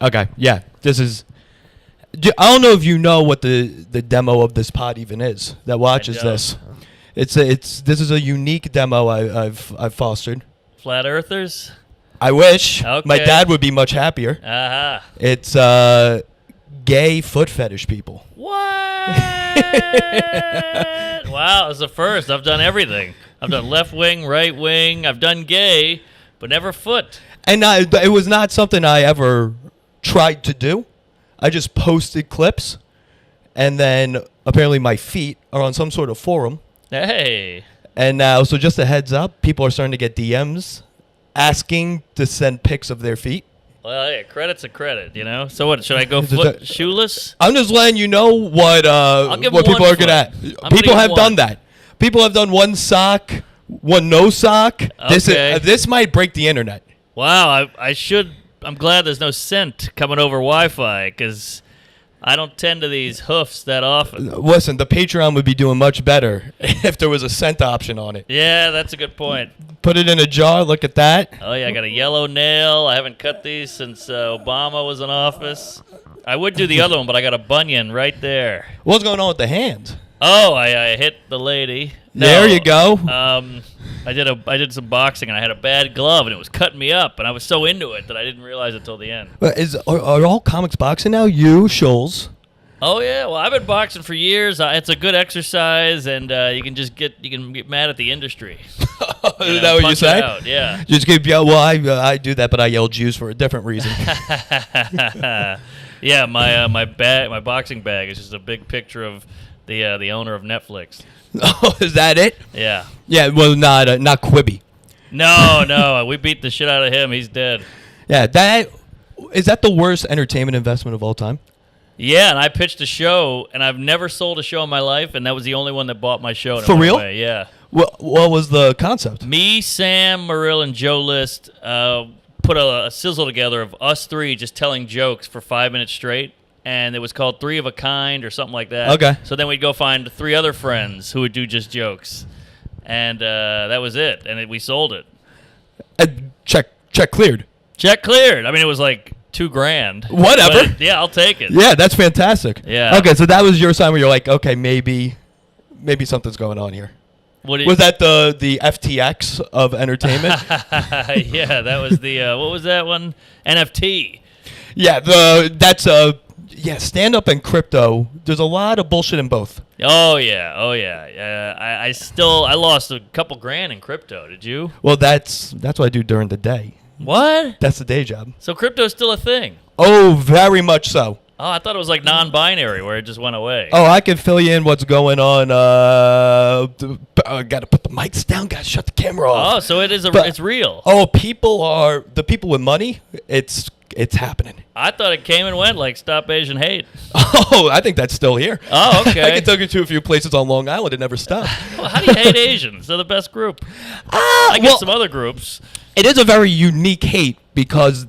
Okay, yeah. This is... I don't know if you know what the demo of this pod even is that watches this. This is a unique demo I've fostered. Flat Earthers? I wish. Okay. My dad would be much happier. Uh-huh. It's gay foot fetish people. What? Wow, it's the first. I've done everything. I've done left wing, right wing. I've done gay, but never foot. And it was not something I ever tried to do. I just posted clips, and then apparently my feet are on some sort of forum. Hey. And now, so just a heads up, people are starting to get DMs asking to send pics of their feet. Well, yeah, credit's a credit, you know? So what, should I go shoeless? I'm just letting you know what people are good at. People have done that. People have done one sock, one no sock. Okay. This might break the internet. Wow, I'm glad there's no scent coming over Wi-Fi, because I don't tend to these hoofs that often. Listen, the Patreon would be doing much better if there was a scent option on it. Yeah, that's a good point. Put it in a jar, look at that. Oh, yeah, I got a yellow nail. I haven't cut these since Obama was in office. I would do the other one, but I got a bunion right there. What's going on with the hand? Oh, I hit the lady. No, there you go. I did some boxing, and I had a bad glove, and it was cutting me up, and I was so into it that I didn't realize it till the end. Are all comics boxing now? You, Schulz? Oh yeah, well I've been boxing for years. It's a good exercise, and you can get mad at the industry. Is that what you say? Out, yeah. Just keep yelling. Well, I do that, but I yell Jews for a different reason. Yeah, my boxing bag is just a big picture of the owner of Netflix. Oh, is that it? Yeah. Yeah. Well, not Quibi. No, we beat the shit out of him. He's dead. Yeah, is that the worst entertainment investment of all time? Yeah, and I pitched a show, and I've never sold a show in my life, and that was the only one that bought my show. For real? Yeah. What was the concept? Me, Sam, Marill, and Joe List put a sizzle together of us three just telling jokes for 5 minutes straight, and it was called Three of a Kind or something like that. Okay. So then we'd go find 3 other friends who would do just jokes, and that was it, and we sold it. Check cleared. Check cleared. I mean, it was like $2,000. Whatever. Yeah, I'll take it. Yeah, that's fantastic. Yeah. Okay, so that was your sign where you're like, okay, maybe something's going on here. Was that the FTX of entertainment? Yeah, that was the what was that one? NFT. Yeah, stand up and crypto. There's a lot of bullshit in both. Oh yeah. I lost a couple grand in crypto. Did you? Well, that's what I do during the day. What? That's the day job. So crypto's still a thing? Oh, very much so. Oh, I thought it was like non-binary where it just went away. Oh, I can fill you in what's going on. Got to put the mics down. Got to shut the camera off. Oh, so it's real. Oh, the people with money. It's happening. I thought it came and went like Stop Asian Hate. Oh, I think that's still here. Oh, okay. I can take you to a few places on Long Island. It never stopped. Well, how do you hate Asians? They're the best group. I get some other groups. It is a very unique hate because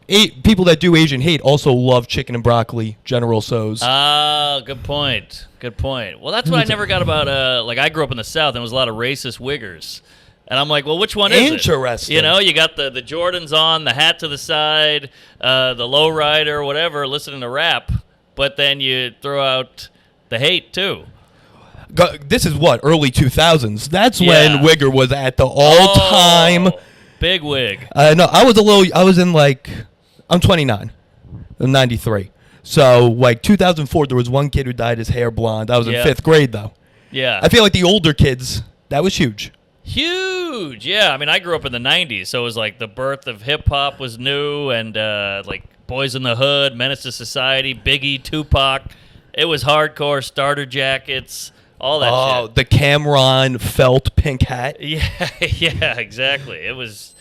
people that do Asian hate also love chicken and broccoli, General Tso's. Ah, good point. Well, that's what I never got about, like I grew up in the South and there was a lot of racist wiggers. And I'm like, well, which one is it? Interesting. You know, you got the Jordans on, the hat to the side, the lowrider, whatever, listening to rap, but then you throw out the hate too. This is what, early 2000s. That's when Wigger was at the all-time... Big wig. No, I'm 29. I'm 93. So, like, 2004, there was one kid who dyed his hair blonde. I was in 5th grade, though. Yeah. I feel like the older kids, that was huge. Huge. Yeah, I mean, I grew up in the 90s, so it was like the birth of hip-hop was new, and, like, Boys in the Hood, Menace to Society, Biggie, Tupac. It was hardcore, starter jackets, all that shit. Oh, the Cameron felt pink hat. Yeah, exactly. It was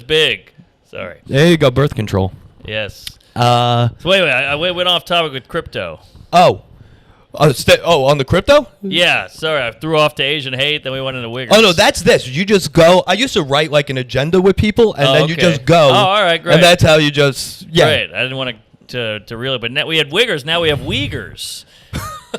big. Sorry. There you go, birth control. Yes. So wait, I went off topic with crypto. On the crypto? Yeah, sorry, I threw off to Asian hate, then we went into wiggers. Oh, no, that's this. You just go. I used to write like an agenda with people, and then you just go. Oh, all right, great. And that's how you just, Great. I didn't want to really, but now we had wiggers, now we have Uyghurs.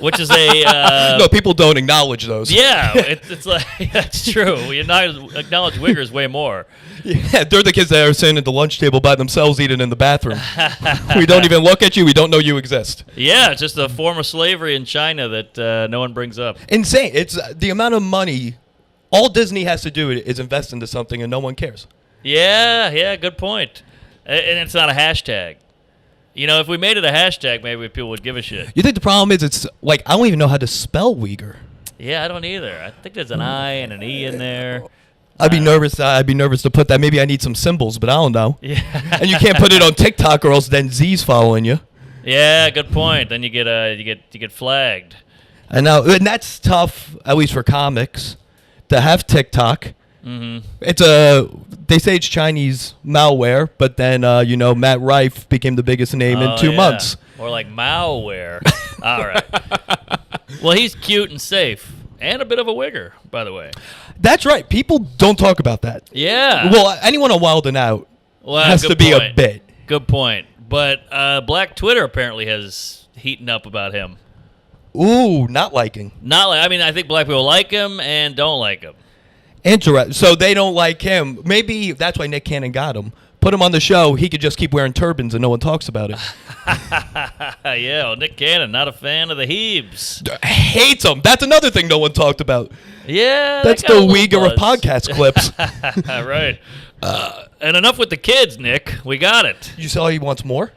which is a no, people don't acknowledge those. yeah. It's like that's true. We acknowledge wiggers way more. Yeah, they're the kids that are sitting at the lunch table by themselves eating in the bathroom. We don't even look at you. We don't know you exist. Yeah, it's just a form of slavery in China that no one brings up. Insane. It's the amount of money all Disney has to do is invest into something and no one cares. Yeah, good point. And it's not a hashtag. You know, if we made it a hashtag, maybe people would give a shit. You think the problem is it's like I don't even know how to spell Uyghur. Yeah, I don't either. I think there's an I and an E in there. I'd be nervous. I'd be nervous to put that. Maybe I need some symbols, but I don't know. Yeah. And you can't put it on TikTok, or else then Z's following you. Yeah, good point. Then you get flagged. I know, and that's tough, at least for comics, to have TikTok. Mm-hmm. They say it's Chinese malware, but then Matt Rife became the biggest name in 2 months. Or like malware. All right. Well, he's cute and safe, and a bit of a wigger, by the way. That's right. People don't talk about that. Yeah. Well, anyone on Wild 'N Out has to be a bit. Good point. But Black Twitter apparently has heated up about him. Ooh, not liking. I think black people like him and don't like him. Interesting. So they don't like him. Maybe that's why Nick Cannon got him. Put him on the show. He could just keep wearing turbans and no one talks about it. Yeah, well, Nick Cannon, not a fan of the Hebes. Hates him. That's another thing no one talked about. Yeah, that's the Uyghur of podcast clips. Right. And enough with the kids, Nick. We got it. You saw he wants more?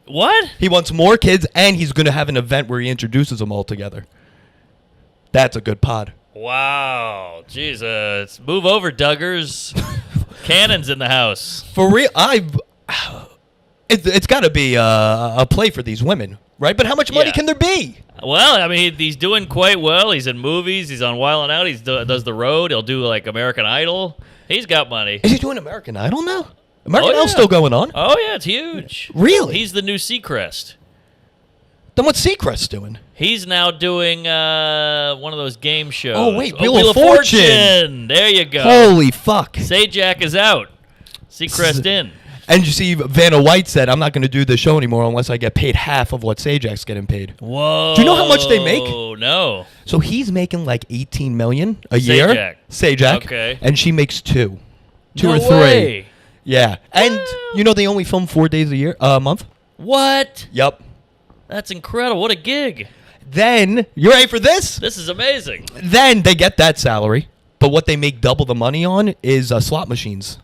What? He wants more kids, and he's going to have an event where he introduces them all together. That's a good pod. Wow. Jesus. Move over, Duggars. Cannon's in the house. For real, it's got to be a play for these women, right? But how much money can there be? Well, I mean, he's doing quite well. He's in movies. He's on Wild 'N Out. He does The Road. He'll do, like, American Idol. He's got money. Is he doing American Idol now? American Idol's still going on? Oh, yeah, it's huge. Really? He's the new Seacrest. Then what's Seacrest doing? He's now doing one of those game shows. Oh, wait, Wheel of Fortune. There you go. Holy fuck. Sajak is out. Seacrest in. And you see, Vanna White said, I'm not going to do the show anymore unless I get paid half of what Sajak's getting paid. Whoa. Do you know how much they make? Oh, no. So he's making like $18 million a year. Sajak. Okay. And she makes two No or three. Way. Yeah. And they only film 4 days a month? What? Yep. That's incredible. What a gig. Then, you ready for this? This is amazing. Then they get that salary, but what they make double the money on is slot machines.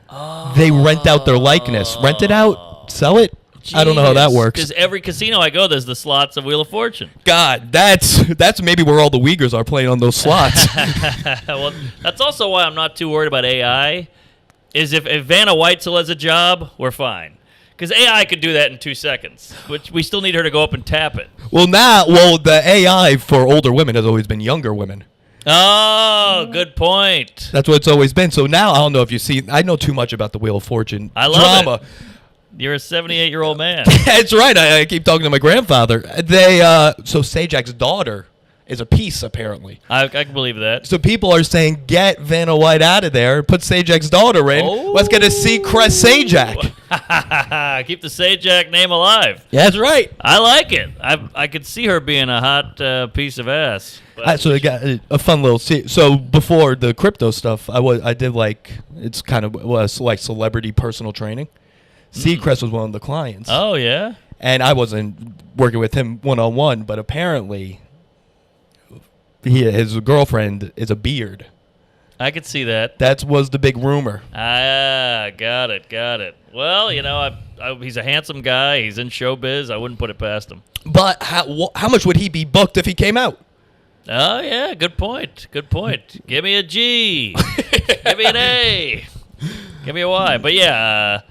Oh. They rent out their likeness. Rent it out, sell it. I don't know how that works. Because every casino I go, there's the slots of Wheel of Fortune. God, that's maybe where all the Uyghurs are playing on those slots. Well, that's also why I'm not too worried about AI. Is if Vanna White still has a job, we're fine. Because AI could do that in 2 seconds, but we still need her to go up and tap it. Well, the AI for older women has always been younger women. Oh, good point. That's what it's always been. So now, I don't know if you see, I know too much about the Wheel of Fortune drama. It. You're a 78-year-old man. That's right. I keep talking to my grandfather. So Sajak's daughter is a piece, apparently. I can believe that. So people are saying, get Vanna White out of there, put Sajak's daughter in. Oh. Let's get a Seacrest Sajak. Keep the Sajak name alive. Yeah, that's right. I like it. I could see her being a hot piece of ass. So I got a fun little. So before the crypto stuff, I did it's kind of was like celebrity personal training. Seacrest was one of the clients. Oh yeah. And I wasn't working with him one-on-one, but apparently his girlfriend is a beard. I could see that. That was the big rumor. Ah, got it. Well, he's a handsome guy. He's in showbiz. I wouldn't put it past him. But how much would he be booked if he came out? Oh, yeah, good point. Give me a G. Give me an A. Give me a Y. But, yeah,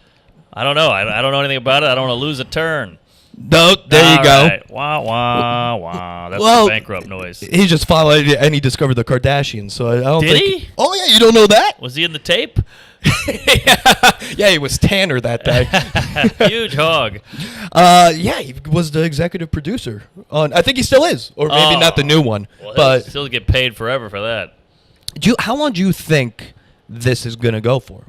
I don't know. I don't know anything about it. I don't want to lose a turn. No, there you go. Right. Wah, wah, wah. That's the bankrupt noise. He just followed and he discovered the Kardashians. So I don't Did think he? Oh, yeah, you don't know that? Was he in the tape? Yeah, he was Tanner that day. Huge hog. Yeah, he was the executive producer on. I think he still is, or maybe not the new one. Well, but he'll still get paid forever for that. How long do you think this is gonna go for?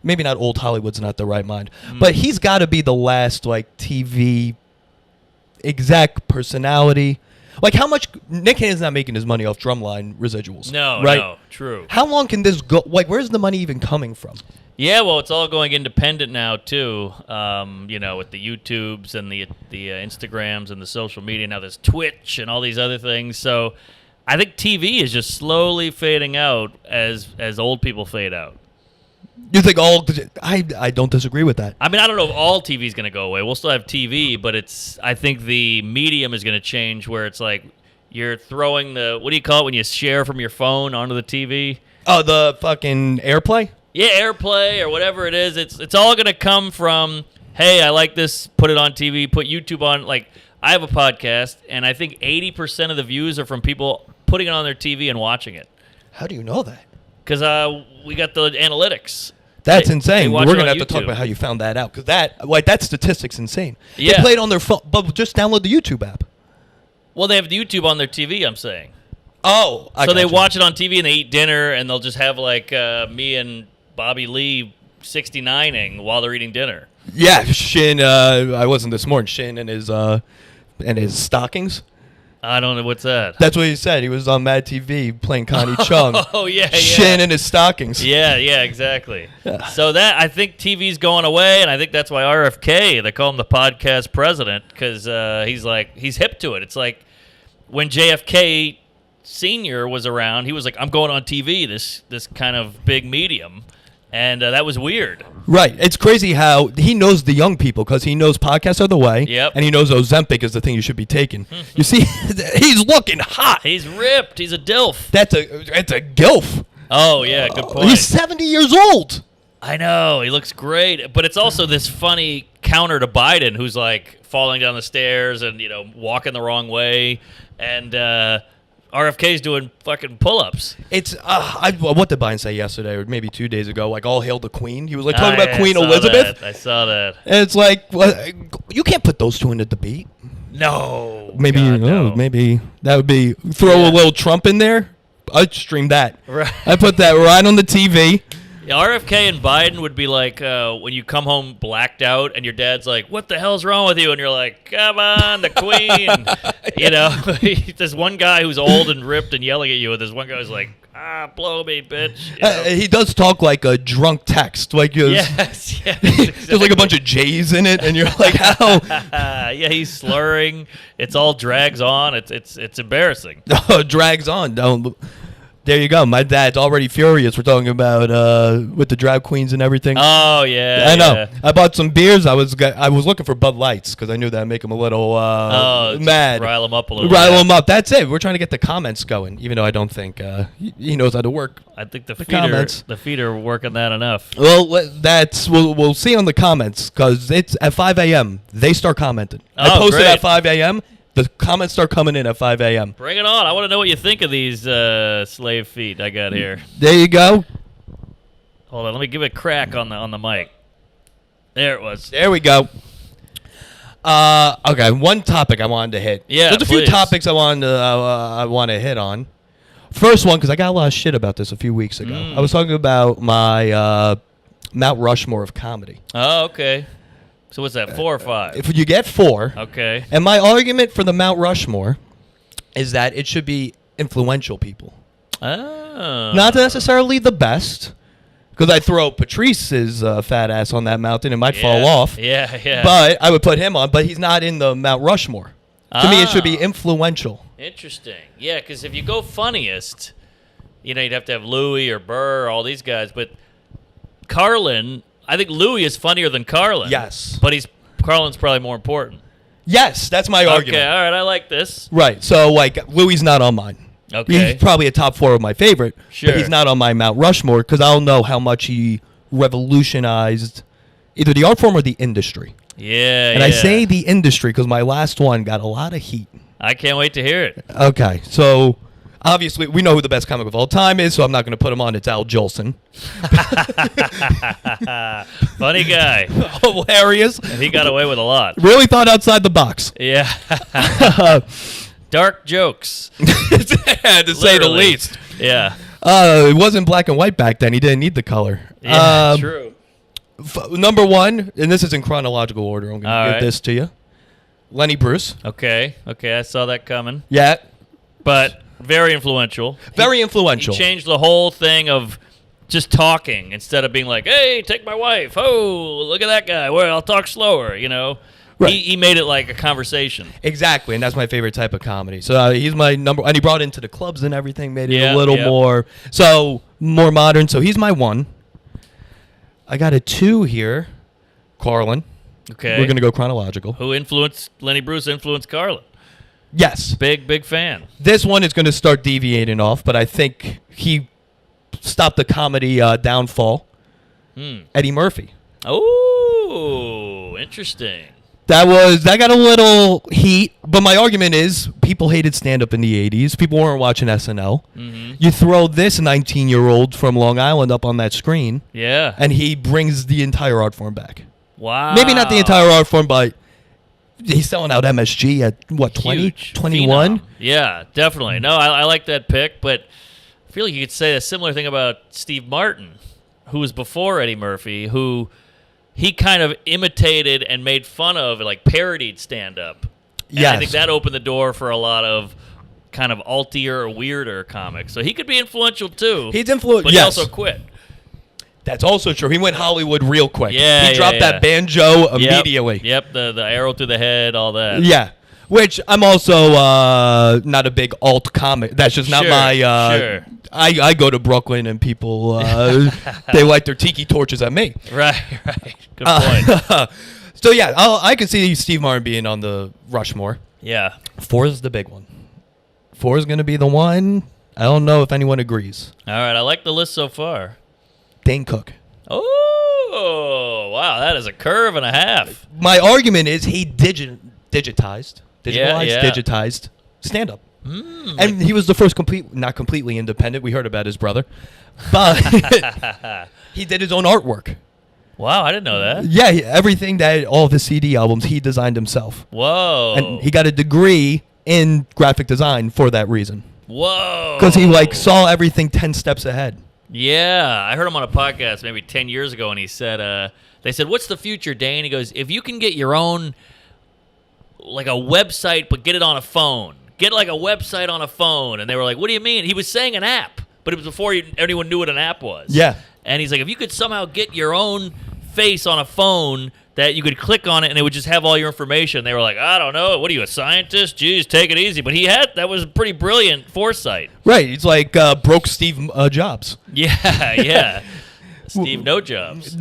Maybe not old Hollywood's not the right mind, but he's got to be the last TV exact personality. Like, how much Nick Cannon's not making his money off drumline residuals. No, right? no, true. How long can this go? Like, where's the money even coming from? Yeah, well, it's all going independent now too. With the YouTubes and the Instagrams and the social media. Now there's Twitch and all these other things. So I think TV is just slowly fading out as old people fade out. You think all? I don't disagree with that. I mean, I don't know if all TV is going to go away. We'll still have TV, but I think the medium is going to change where it's like you're throwing what do you call it when you share from your phone onto the TV? Oh, the fucking AirPlay? Yeah, AirPlay or whatever it is. It's all going to come from, hey, I like this, put it on TV, put YouTube on. Like, I have a podcast, and I think 80% of the views are from people putting it on their TV and watching it. How do you know that? Because we got the analytics. That's insane. We're going to have to talk about how you found that out. Because that statistic's insane. Yeah. They play it on their phone, but just download the YouTube app. Well, they have the YouTube on their TV, I'm saying. Oh. So they watch it on TV and they eat dinner, and they'll just have, like, me and Bobby Lee 69ing while they're eating dinner. Yeah, Shin, I wasn't this morning. Shin and his stockings. I don't know what's that. That's what he said. He was on Mad TV playing Connie Chung. Oh, yeah. Shin in his stockings. Yeah, exactly. So I think TV's going away, and I think that's why RFK, they call him the podcast president, because he's hip to it. It's like when JFK Sr. was around, he was like, I'm going on TV, this kind of big medium. And that was weird. Right. It's crazy how he knows the young people because he knows podcasts are the way. Yep. And he knows Ozempic is the thing you should be taking. You see, he's looking hot. He's ripped. He's a dilf. It's a gilf. Oh, yeah, good point. He's 70 years old. I know. He looks great. But it's also this funny counter to Biden who's like falling down the stairs and, walking the wrong way. And RFK's doing fucking pull-ups. It's what did Biden say yesterday or maybe 2 days ago? Like, all hail the Queen. He was like talking about Queen Elizabeth. I saw that. And it's like, you can't put those two in a debate. No. Maybe God, no. Maybe that would be throw a little Trump in there. I'd stream that. Right. I put that right on the TV. Yeah, RFK and Biden would be like when you come home blacked out and your dad's like, what the hell's wrong with you? And you're like, come on, the Queen. There's one guy who's old and ripped and yelling at you, and there's one guy who's like, blow me, bitch. He does talk like a drunk text. Like, yes. There's like a bunch of J's in it, and you're like, how? Yeah, he's slurring. It's all drags on. It's embarrassing. Drags on. There you go. My dad's already furious. We're talking about with the drag queens and everything. Oh yeah, I know. I bought some beers. I was looking for Bud Lights because I knew that'd make him a little mad. Rile him up a little. Rile him up. That's it. We're trying to get the comments going, even though I don't think he knows how to work. I think the feet are working that enough. Well, we'll see on the comments because it's at 5 a.m. They start commenting. I posted great. at 5 a.m. The comments start coming in at 5 a.m. Bring it on. I want to know what you think of these slave feet I got here. There you go. Hold on. Let me give it a crack on the mic. There it was. There we go. Okay, one topic I wanted to hit. Yeah, There's a few topics I want to hit on. First one, because I got a lot of shit about this a few weeks ago. I was talking about my Mount Rushmore of comedy. Oh, okay. So what's that, 4 or 5? If you get 4. Okay. And my argument for the Mount Rushmore is that it should be influential people. Oh. Not necessarily the best, because I'd throw Patrice's fat ass on that mountain and might fall off. Yeah. But I would put him on, but he's not in the Mount Rushmore. To me, it should be influential. Interesting. Yeah, because if you go funniest, you'd have to have Louis or Burr or all these guys. But Carlin, I think Louis is funnier than Carlin. Yes. But Carlin's probably more important. Yes, that's my argument. Okay, all right, I like this. Right, so like Louis not on mine. Okay. He's probably a top 4 of my favorite, Sure. but he's not on my Mount Rushmore because I'll know how much he revolutionized either the art form or the industry. Yeah, And I say the industry because my last one got a lot of heat. I can't wait to hear it. Okay, so obviously we know who the best comic of all time is, so I'm not going to put him on. It's Al Jolson. Funny guy. Hilarious. And he got away with a lot. Really thought outside the box. Yeah. Dark jokes. To say the least. Yeah. It wasn't black and white back then. He didn't need the color. Yeah, true. Number 1, and this is in chronological order. I'm going to give this to you. Lenny Bruce. Okay, I saw that coming. Yeah. But very influential. Very influential. He changed the whole thing of just talking instead of being like, hey, take my wife. Oh, look at that guy. Well, I'll talk slower, you know. Right. He made it like a conversation. Exactly, and that's my favorite type of comedy. So he's my number, and he brought into the clubs and everything, made it a little more, more modern. So he's my 1. I got a 2 here, Carlin. Okay. We're going to go chronological. Who influenced, Lenny Bruce influenced Carlin. Yes. Big fan. This one is going to start deviating off, but I think he stopped the comedy downfall. Eddie Murphy. Oh, interesting. That got a little heat, but my argument is people hated stand-up in the 80s. People weren't watching SNL. Mm-hmm. You throw this 19-year-old from Long Island up on that screen, and he brings the entire art form back. Wow. Maybe not the entire art form, but he's selling out MSG at, what, 20, 21? Yeah, definitely. No, I like that pick, but I feel like you could say a similar thing about Steve Martin, who was before Eddie Murphy, who he kind of imitated and made fun of, like parodied stand-up. Yeah, I think that opened the door for a lot of kind of altier or weirder comics. So he could be influential too. He's influential, but he also quit. That's also true. He went Hollywood real quick. Yeah, he dropped that banjo immediately. Yep, the arrow through the head, all that. Yeah, which I'm also not a big alt comic. That's just not my. Sure. I go to Brooklyn and people they light their tiki torches at me. Right. Good point. So yeah, I could see Steve Martin being on the Rushmore. Yeah. 4 is the big one. 4 is going to be the one. I don't know if anyone agrees. All right, I like the list so far. Dane Cook. Oh, wow, that is a curve and a half. My argument is he digitized stand-up. And he was the first not completely independent. We heard about his brother. But he did his own artwork. Wow, I didn't know that. Yeah, everything all of his CD albums, he designed himself. Whoa. And he got a degree in graphic design for that reason. Whoa. Because he saw everything 10 steps ahead. Yeah, I heard him on a podcast maybe 10 years ago, and he said, they said, what's the future, Dane? He goes, if you can get your own, like a website, but get it on a phone. Get like a website on a phone. And they were like, what do you mean? He was saying an app, but it was before anyone knew what an app was. Yeah. And he's like, if you could somehow get your own face on a phone that you could click on it and it would just have all your information. They were like, I don't know. What are you, a scientist? Jeez, take it easy. But that was pretty brilliant foresight. Right. It's like broke Steve Jobs. Yeah. Steve No Jobs.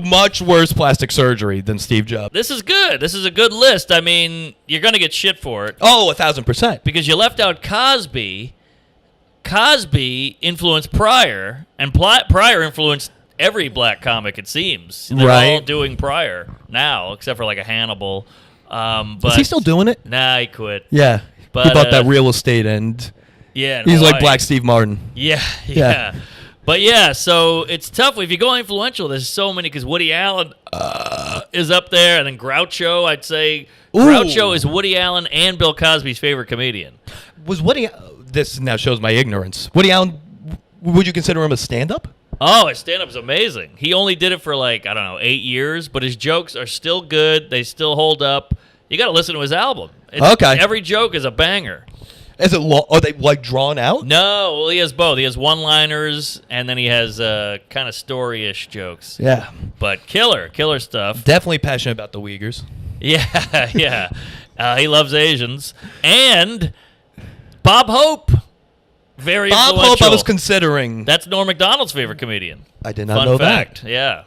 Much worse plastic surgery than Steve Jobs. This is good. This is a good list. I mean, you're going to get shit for it. Oh, 1,000%. Because you left out Cosby. Cosby influenced Pryor, and Pryor influenced every black comic, it seems. They're all doing Pryor now, except for like a Hannibal. But is he still doing it? Nah, he quit. Yeah. But, he bought that real estate and he's like Black Steve Martin. Yeah. But yeah, so it's tough. If you go influential, there's so many, because Woody Allen is up there, and then Groucho, I'd say. Groucho is Woody Allen and Bill Cosby's favorite comedian. Was Woody... This now shows my ignorance. Woody Allen, would you consider him a stand-up? Oh, his stand-up is amazing. He only did it for 8 years, but his jokes are still good. They still hold up. You got to listen to his album. Every joke is a banger. Is it are they drawn out? No, well, he has both. He has one-liners, and then he has kind of story-ish jokes. Yeah. But killer stuff. Definitely passionate about the Uyghurs. Yeah. He loves Asians. And Bob Hope. Very influential. Bob Hope I was considering. That's Norm Macdonald's favorite comedian. I did not know fact. that. Yeah.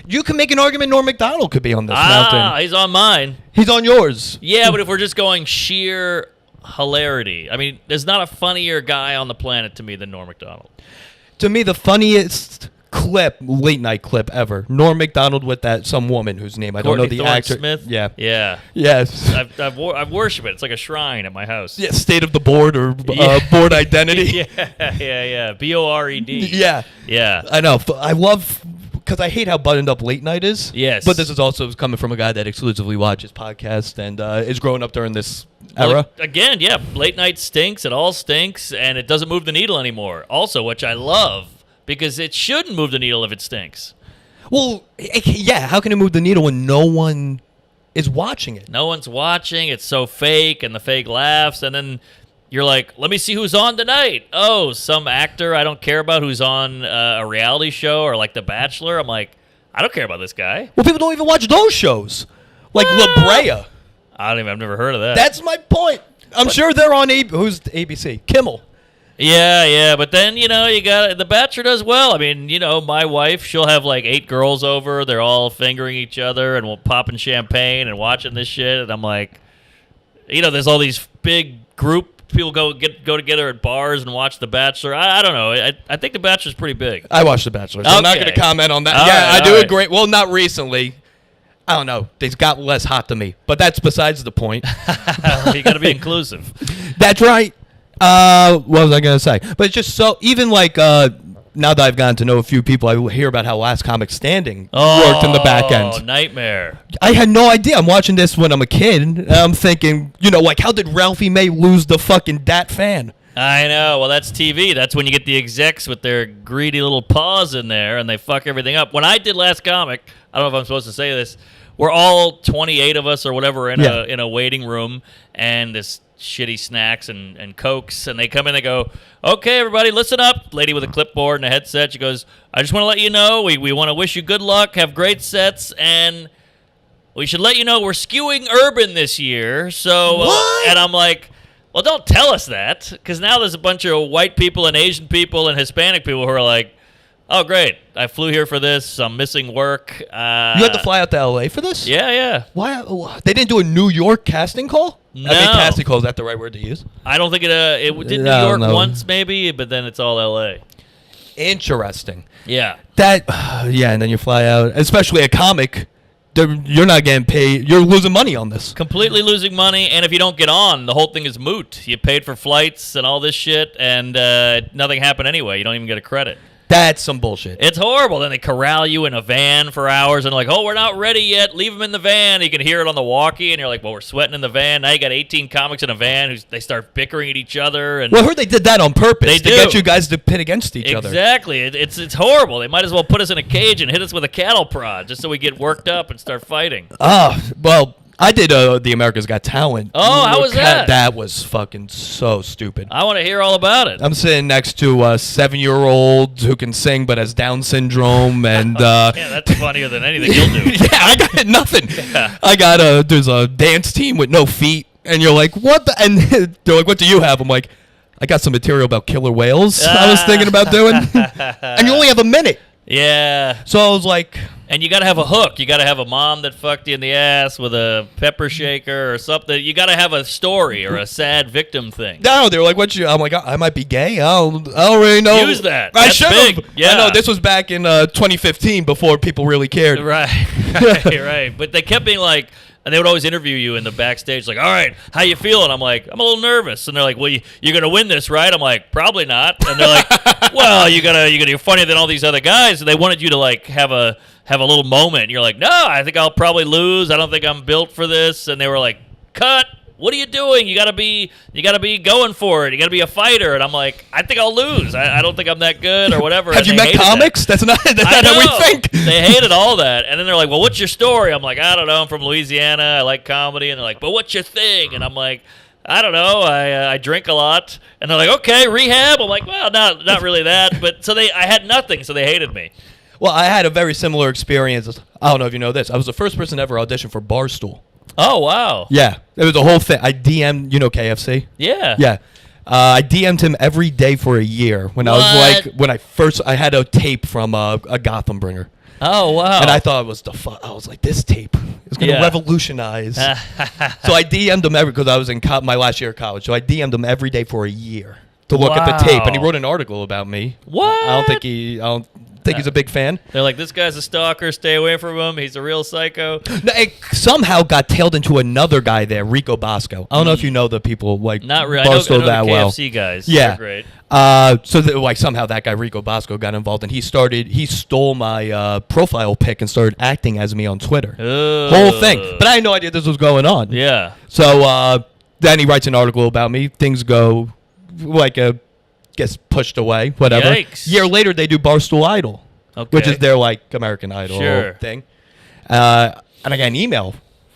You can make an argument Norm Macdonald could be on this mountain. He's on mine. He's on yours. Yeah, but if we're just going sheer hilarity, I mean, there's not a funnier guy on the planet to me than Norm Macdonald. To me, the funniest late night clip ever. Norm Macdonald with some woman whose name I don't know the actor. Smith? Yeah. Yes. I've worship it. It's like a shrine at my house. Yeah, State of the Board or Board Identity. Yeah. BORED. Yeah. I know. I love... Because I hate how buttoned up late night is. Yes. But this is also coming from a guy that exclusively watches podcasts and is growing up during this era. Well, again, yeah, late night stinks. It all stinks, and it doesn't move the needle anymore. Also, which I love, because it shouldn't move the needle if it stinks. Well, yeah, how can it move the needle when no one is watching it. No one's watching. It's so fake, and the fake laughs, and then you're like, let me see who's on tonight. Oh, some actor I don't care about who's on a reality show or like The Bachelor. I'm like, I don't care about this guy. Well, people don't even watch those shows. Like La Brea. I've never heard of that. That's my point. I'm sure they're on who's ABC? Kimmel. Yeah, but then, you got The Bachelor does well. I mean, my wife, she'll have like 8 girls over. They're all fingering each other and we're popping champagne and watching this shit. And I'm like, there's all these big group people go together at bars and watch The Bachelor. I don't know. I think The Bachelor's pretty big. I watched The Bachelor, so I'm not going to comment on that. I do agree. Well, not recently. I don't know. They got less hot to me, but that's besides the point. You got to be inclusive. That's right. What was I going to say? But it's just so, even like, now that I've gotten to know a few people, I hear about how Last Comic Standing worked in the back end. Oh, nightmare. I had no idea. I'm watching this when I'm a kid, and I'm thinking, like, how did Ralphie May lose the fucking Dat fan? I know. Well, that's TV. That's when you get the execs with their greedy little paws in there, and they fuck everything up. When I did Last Comic, I don't know if I'm supposed to say this, we're all 28 of us or whatever in a waiting room, and this shitty snacks and Cokes, and they come in, they go, okay, everybody, listen up. Lady with a clipboard and a headset, she goes, I just want to let you know, we want to wish you good luck, have great sets, and we should let you know we're skewing urban this year. So, and I'm like, well, don't tell us that, because now there's a bunch of white people and Asian people and Hispanic people who are like, oh, great, I flew here for this, I'm missing work. You had to fly out to L.A. for this? Yeah. Why? They didn't do a New York casting call? No. I mean, casting call, is that the right word to use? I don't think it did New York once, maybe, but then it's all L.A. Interesting. Yeah. And then you fly out, especially a comic. You're not getting paid. You're losing money on this. Completely losing money, and if you don't get on, the whole thing is moot. You paid for flights and all this shit, and nothing happened anyway. You don't even get a credit. That's some bullshit. It's horrible. Then they corral you in a van for hours and like, oh, we're not ready yet. Leave them in the van. You can hear it on the walkie, and you're like, well, we're sweating in the van. Now you got 18 comics in a van they start bickering at each other. And well, I heard they did that on purpose to get you guys to pit against each other. Exactly. It's horrible. They might as well put us in a cage and hit us with a cattle prod just so we get worked up and start fighting. Well, I did the America's Got Talent. Oh, how was that? That was fucking so stupid. I want to hear all about it. I'm sitting next to a 7-year-old who can sing but has Down syndrome, and yeah, that's funnier than anything you'll do. Yeah, I got nothing. Yeah. I got there's a dance team with no feet, and you're like, what? And they're like, what do you have? I'm like, I got some material about killer whales. I was thinking about doing, and you only have a minute. Yeah. So I was like. And you got to have a hook. You got to have a mom that fucked you in the ass with a pepper shaker or something. You got to have a story or a sad victim thing. No, they're like, "What you?" I'm like, "I might be gay. I don't really know." Use that. I should have. Yeah. I know this was back in 2015 before people really cared. Right. But they kept being like. And they would always interview you in the backstage, like, all right, how you feeling? I'm like, I'm a little nervous. And they're like, well, you're going to win this, right? I'm like, probably not. And they're like, well, you're funnier than all these other guys. And they wanted you to, like, have a little moment. And you're like, no, I think I'll probably lose. I don't think I'm built for this. And they were like, cut. What are you doing? You gotta be going for it. You gotta be a fighter. And I'm like, I think I'll lose. I don't think I'm that good or whatever. Have you met comics? That's not how we think. They hated all that. And then they're like, well, what's your story? I'm like, I don't know. I'm from Louisiana. I like comedy. And they're like, but what's your thing? And I'm like, I don't know. I drink a lot. And they're like, okay, rehab. I'm like, well, not really that. But so I had nothing. So they hated me. Well, I had a very similar experience. I don't know if you know this. I was the first person to ever audition for Barstool. Oh, wow. Yeah. It was a whole thing. I DM'd, KFC? Yeah. Yeah. I DM'd him every day for a year when I was I had a tape from a Gotham Bringer. Oh, wow. And I thought it was I was like, this tape is going to revolutionize. So I DM'd him because I was in my last year of college. So I DM'd him every day for a year to look at the tape. And he wrote an article about me. What? I don't think he's a big fan. They're like, this guy's a stalker. Stay away from him. He's a real psycho. No, it somehow got tailed into another guy there, Rico Bosco. I don't know if you know the people like not really. Barstow I know that the well. KFC guys. Yeah, they're great. So somehow that guy Rico Bosco got involved, and he stole my profile pic and started acting as me on Twitter. Whole thing, but I had no idea this was going on. Yeah. So then he writes an article about me. Things go gets pushed away, whatever. Yikes. Year later, they do Barstool Idol, okay. which is their American Idol thing. And I got an email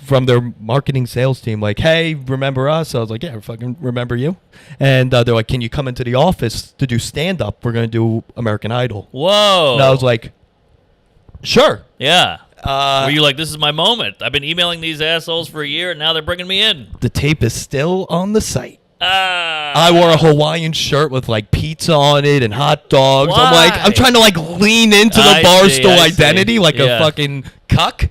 from their marketing sales team, like, hey, remember us? I was like, yeah, I fucking remember you. And they're like, can you come into the office to do stand-up? We're going to do American Idol. Whoa. And I was like, sure. Yeah. Were you like, this is my moment? I've been emailing these assholes for a year, and now they're bringing me in. The tape is still on the site. I wore a Hawaiian shirt with like pizza on it and hot dogs. Why? I'm trying to like lean into the Barstool identity like a fucking cuck.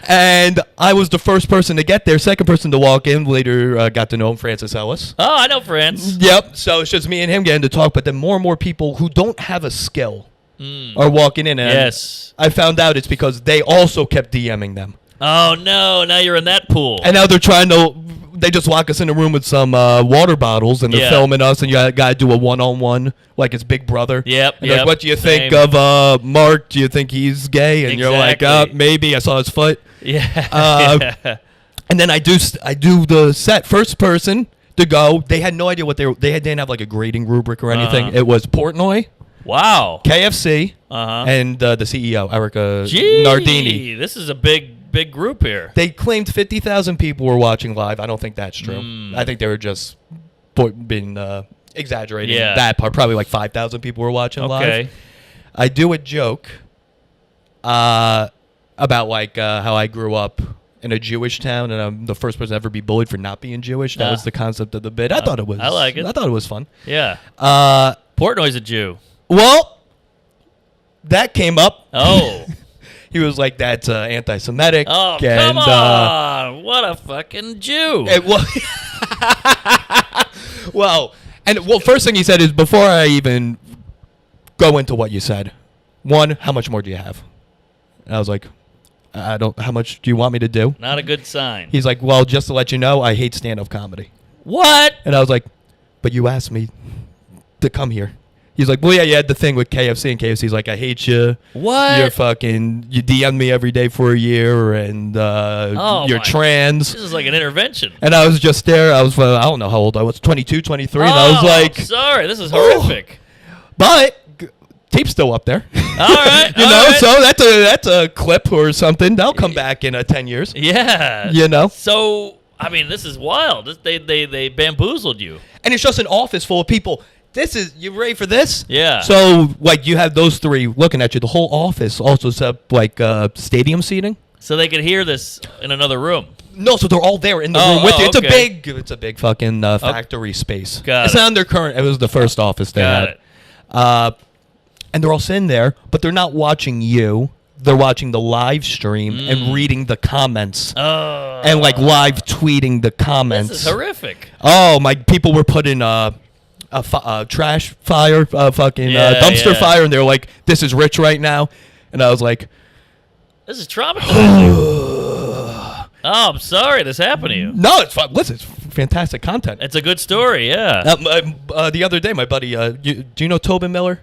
And I was the first person to get there, second person to walk in. Later got to know him, Francis Ellis. Oh, I know France. Yep. So it's just me and him getting to talk, but then more and more people who don't have a skill are walking in. And yes. I found out it's because they also kept DMing them. Oh, no. Now you're in that pool. And now they're trying to... They just lock us in a room with some water bottles, and they're filming us, and you got to do a one-on-one, like it's Big Brother. Yep, and like, what do you think of Mark? Do you think he's gay? And you're like, maybe. I saw his foot. Yeah. And then I do the set. First person to go. They had no idea what they didn't have like a grading rubric or anything. It was Portnoy. Wow. KFC. And the CEO, Erica Nardini. This is a big group here. They claimed 50,000 people were watching live. I don't think that's true. I think they were just being exaggerating that part. Probably like 5,000 people were watching live. I do a joke about like how I grew up in a Jewish town, and I'm the first person to ever be bullied for not being Jewish. That was the concept of the bit. I thought it was. I like it. I thought it was fun. Yeah. Portnoy's a Jew. Well, that came up. Oh. He was like, that's anti-Semitic. Oh, come on. What a fucking Jew. First thing he said is, before I even go into what you said, one, how much more do you have? And I was like, how much do you want me to do? Not a good sign. He's like, well, just to let you know, I hate stand-up comedy. What? And I was like, but you asked me to come here. He's like, well, yeah, you had the thing with KFC, and KFC's like, I hate you. What? You DM me every day for a year, and you're trans. This is like an intervention. And I was just there. I was, I don't know how old I was, 22, 23, and I was like... I'm sorry, this is horrific. But tape's still up there. All right. So that's a clip or something. That'll come back in 10 years. Yeah. You know? So, I mean, this is wild. They bamboozled you. And it's just an office full of people. You ready for this? Yeah. So, like, you have those three looking at you. The whole office also set up, like, stadium seating. So they could hear this in another room. No, so they're all there in the room with you. It's a big fucking factory space. It's not their current. It was the first office they had. Got it. And they're all sitting there, but they're not watching you. They're watching the live stream and reading the comments. And, like, live tweeting the comments. This is horrific. Oh, my people were putting trash fire, dumpster fire, and they were like, this is rich right now. And I was like, this is traumatizing. I'm sorry this happened to you. No, it's fun. Listen, it's fantastic content. It's a good story, yeah. The other day, my buddy, do you know Tobin Miller?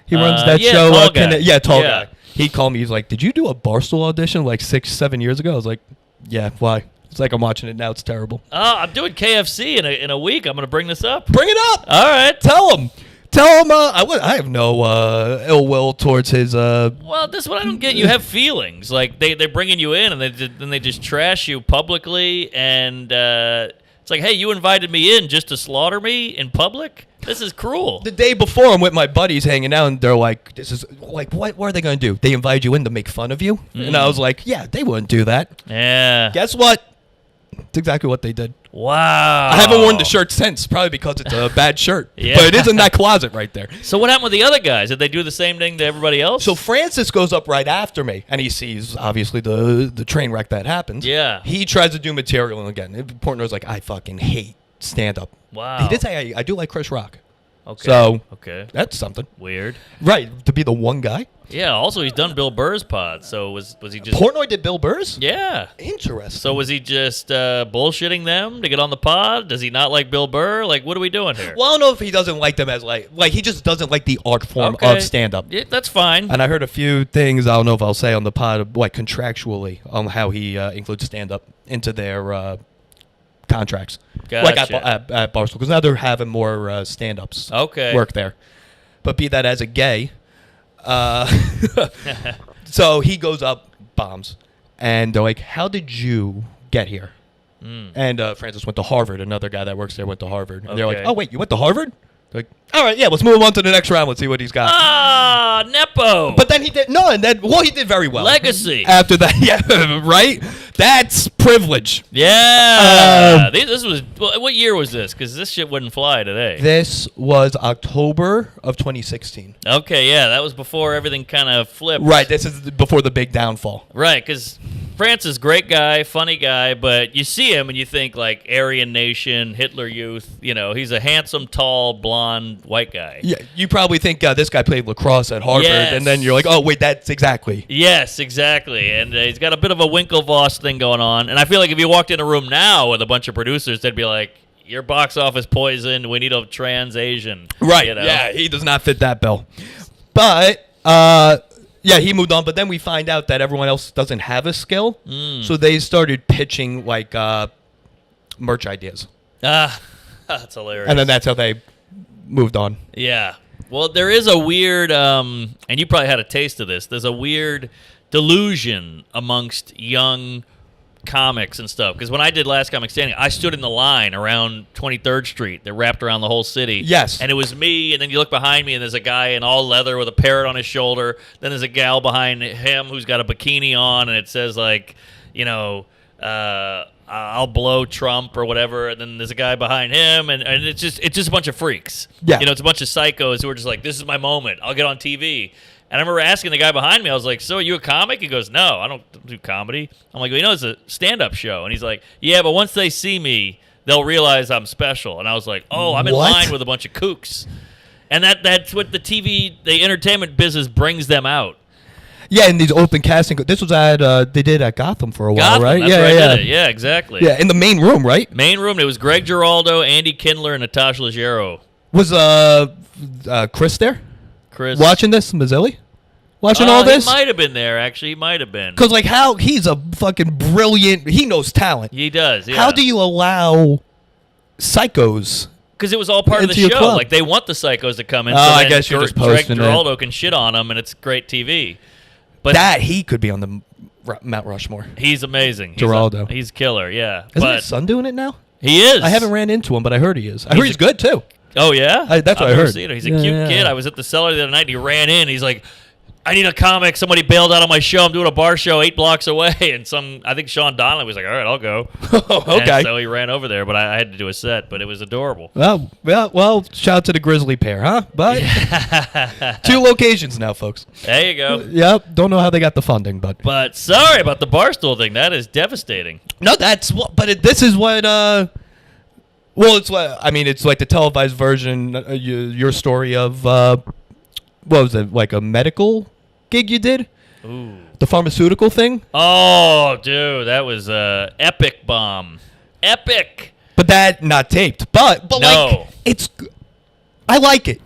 He runs that show. Tall guy. Tall guy. He called me. He's like, did you do a Barstool audition like 6-7 years ago? I was like, yeah, why? It's like I'm watching it now. It's terrible. I'm doing KFC in a week. I'm going to bring this up. Bring it up. All right. Tell him. I have no ill will towards his. Well, this is what I don't get. You have feelings. Like they're bringing you in, and then they just trash you publicly, and it's like, hey, you invited me in just to slaughter me in public. This is cruel. The day before, I'm with my buddies hanging out, and they're like, "This is like, what are they going to do? They invited you in to make fun of you?" And I was like, "Yeah, they wouldn't do that." Yeah. Guess what? It's exactly what they did. Wow. I haven't worn the shirt since, probably because it's a bad shirt. Yeah. But it is in that closet right there. So what happened with the other guys? Did they do the same thing to everybody else? So Francis goes up right after me, and he sees, obviously, the train wreck that happened. Yeah. He tries to do material, and again, Portnoy's like, I fucking hate stand-up. Wow. He did say, I do like Chris Rock. Okay. So okay, that's something. Weird. Right, to be the one guy. Yeah. Also, he's done Bill Burr's pod. So was he just Portnoy did Bill Burr's? Yeah. Interesting. So was he just bullshitting them to get on the pod? Does he not like Bill Burr? Like, what are we doing here? Well, I don't know if he doesn't like them as like he just doesn't like the art form of stand-up. Yeah, that's fine. And I heard a few things, I don't know if I'll say on the pod, like contractually, on how he includes stand-up into their contracts. Gotcha. Like at Barstool, because now they're having more stand-ups work there. But be that as a gay, so he goes up, bombs, and they're like, "How did you get here?" And Francis went to Harvard. Another guy that works there went to Harvard. And they're like, "Oh wait, you went to Harvard?" They're like, all right, yeah, let's move on to the next round. Let's see what he's got. Ah, Nepo. But then he did and then he did very well. Legacy. After that, yeah, right. That's privilege. Yeah. This was what year was this? Because this shit wouldn't fly today. This was October of 2016. Okay, yeah, that was before everything kind of flipped. Right. This is before the big downfall. Right, because Francis, great guy, funny guy, but you see him and you think like Aryan Nation, Hitler Youth. You know, he's a handsome, tall, blonde, white guy. Yeah, you probably think this guy played lacrosse at Harvard, and then you're like, oh wait, that's exactly. Yes, exactly, and he's got a bit of a Winklevoss thing going on, and I feel like if you walked in a room now with a bunch of producers, they'd be like, "Your box office poison. We need a trans Asian." Right. You know? Yeah, he does not fit that bill. But yeah, he moved on. But then we find out that everyone else doesn't have a skill, so they started pitching like merch ideas. That's hilarious. And then that's how they moved on. Yeah. Well, there is a weird, and you probably had a taste of this. There's a weird delusion amongst young comics and stuff. Because when I did Last Comic Standing, I stood in the line around 23rd Street that wrapped around the whole city. Yes. And it was me, and then you look behind me, and there's a guy in all leather with a parrot on his shoulder. Then there's a gal behind him who's got a bikini on, and it says, like, you know, I'll blow Trump or whatever, and then there's a guy behind him, and it's just a bunch of freaks. Yeah. You know, it's a bunch of psychos who are just like, this is my moment. I'll get on TV. And I remember asking the guy behind me, I was like, so are you a comic? He goes, no, I don't do comedy. I'm like, well, you know, it's a stand-up show. And he's like, yeah, but once they see me, they'll realize I'm special. And I was like, oh, I'm in line with a bunch of kooks. And that's what the entertainment business brings them out. Yeah, in these open casting. This was they did at Gotham for a while, right? That's where I did it. Yeah, exactly. Yeah, in the main room, right? Main room. It was Greg Giraldo, Andy Kindler, and Natasha Leggero. Was Chris there? Chris watching this, Mazzilli? Watching all this? He might have been there, actually. He might have been. Because, like, he's a fucking brilliant, he knows talent. He does, yeah. How do you allow psychos? Because it was all part of the show. Club. Like, they want the psychos to come in. Oh, so I guess you're just posting Greg Giraldo can shit on them, and it's great TV. But he could be on the Mount Rushmore. He's amazing. Giraldo. He's killer, yeah. Isn't his son doing it now? He is. I haven't ran into him, but I heard he is. I heard he's good, too. Oh, yeah? That's what I heard. He's a cute kid. I was at the cellar the other night, and he ran in. He's like, I need a comic. Somebody bailed out on my show. I'm doing a bar show 8 blocks away. And I think Sean Donnelly was like, all right, I'll go. Okay. And so he ran over there, but I had to do a set, but it was adorable. Well, shout out to the Grizzly pair, huh? But 2 locations now, folks. There you go. Yep. Don't know how they got the funding, but. But sorry about the Barstool thing. That is devastating. No, this is what, well, it's what, I mean, it's like the televised version, your story of, what was it, like a medical gig you did? Ooh. The pharmaceutical thing? Oh, dude, that was epic bomb. Epic. But that not taped. But no. Like I like it.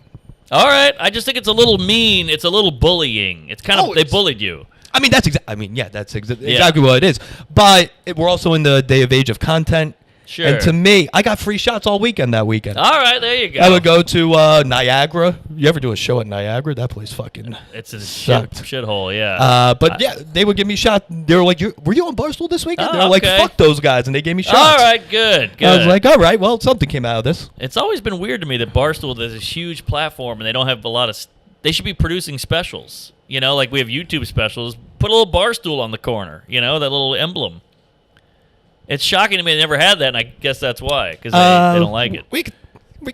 All right. I just think it's a little mean. It's a little bullying. It's kind of they bullied you. I mean, that's exactly what it is. But we're also in the day of age of content. Sure. And to me, I got free shots all weekend that weekend. All right, there you go. I would go to Niagara. You ever do a show at Niagara? That place fucking it's a sucked. shithole, yeah. But yeah, they would give me shots. They were like, were you on Barstool this weekend? Oh, they were like, fuck those guys, and they gave me shots. All right, good. I was like, all right, well, something came out of this. It's always been weird to me that Barstool, there's this huge platform, and they don't have a lot of... They should be producing specials. You know, like we have YouTube specials. Put a little Barstool on the corner, you know, that little emblem. It's shocking to me they never had that, and I guess that's why, because they don't like it. We could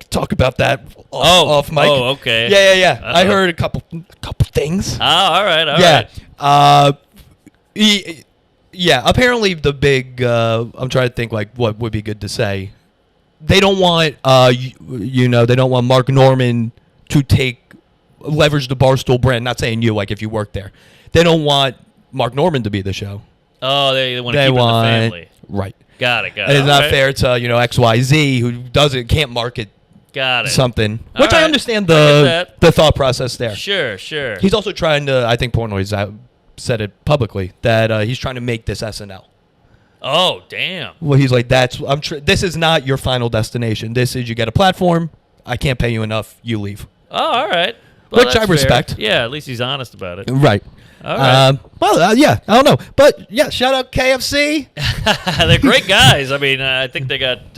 talk about that off mic. Oh, okay. Yeah. Uh-oh. I heard a couple things. Oh, all right. Yeah, apparently the big, I'm trying to think like what would be good to say. They don't want, they don't want Mark Norman to leverage the Barstool brand. Not saying you, like if you work there. They don't want Mark Norman to be the show. Oh, they want to keep it in the family. Right. Got it. And it's not fair to, XYZ who can't market something. Which I understand the thought process there. Sure. He's also trying to, I think Portnoy's said it publicly, that he's trying to make this SNL. Oh, damn. Well, he's like, this is not your final destination. This is, you get a platform, I can't pay you enough, you leave. Oh, all right. Well, which I that's respect. fair. Yeah, at least he's honest about it. Right. All right. Yeah, I don't know. But, yeah, shout out KFC. They're great guys. I mean, I think they got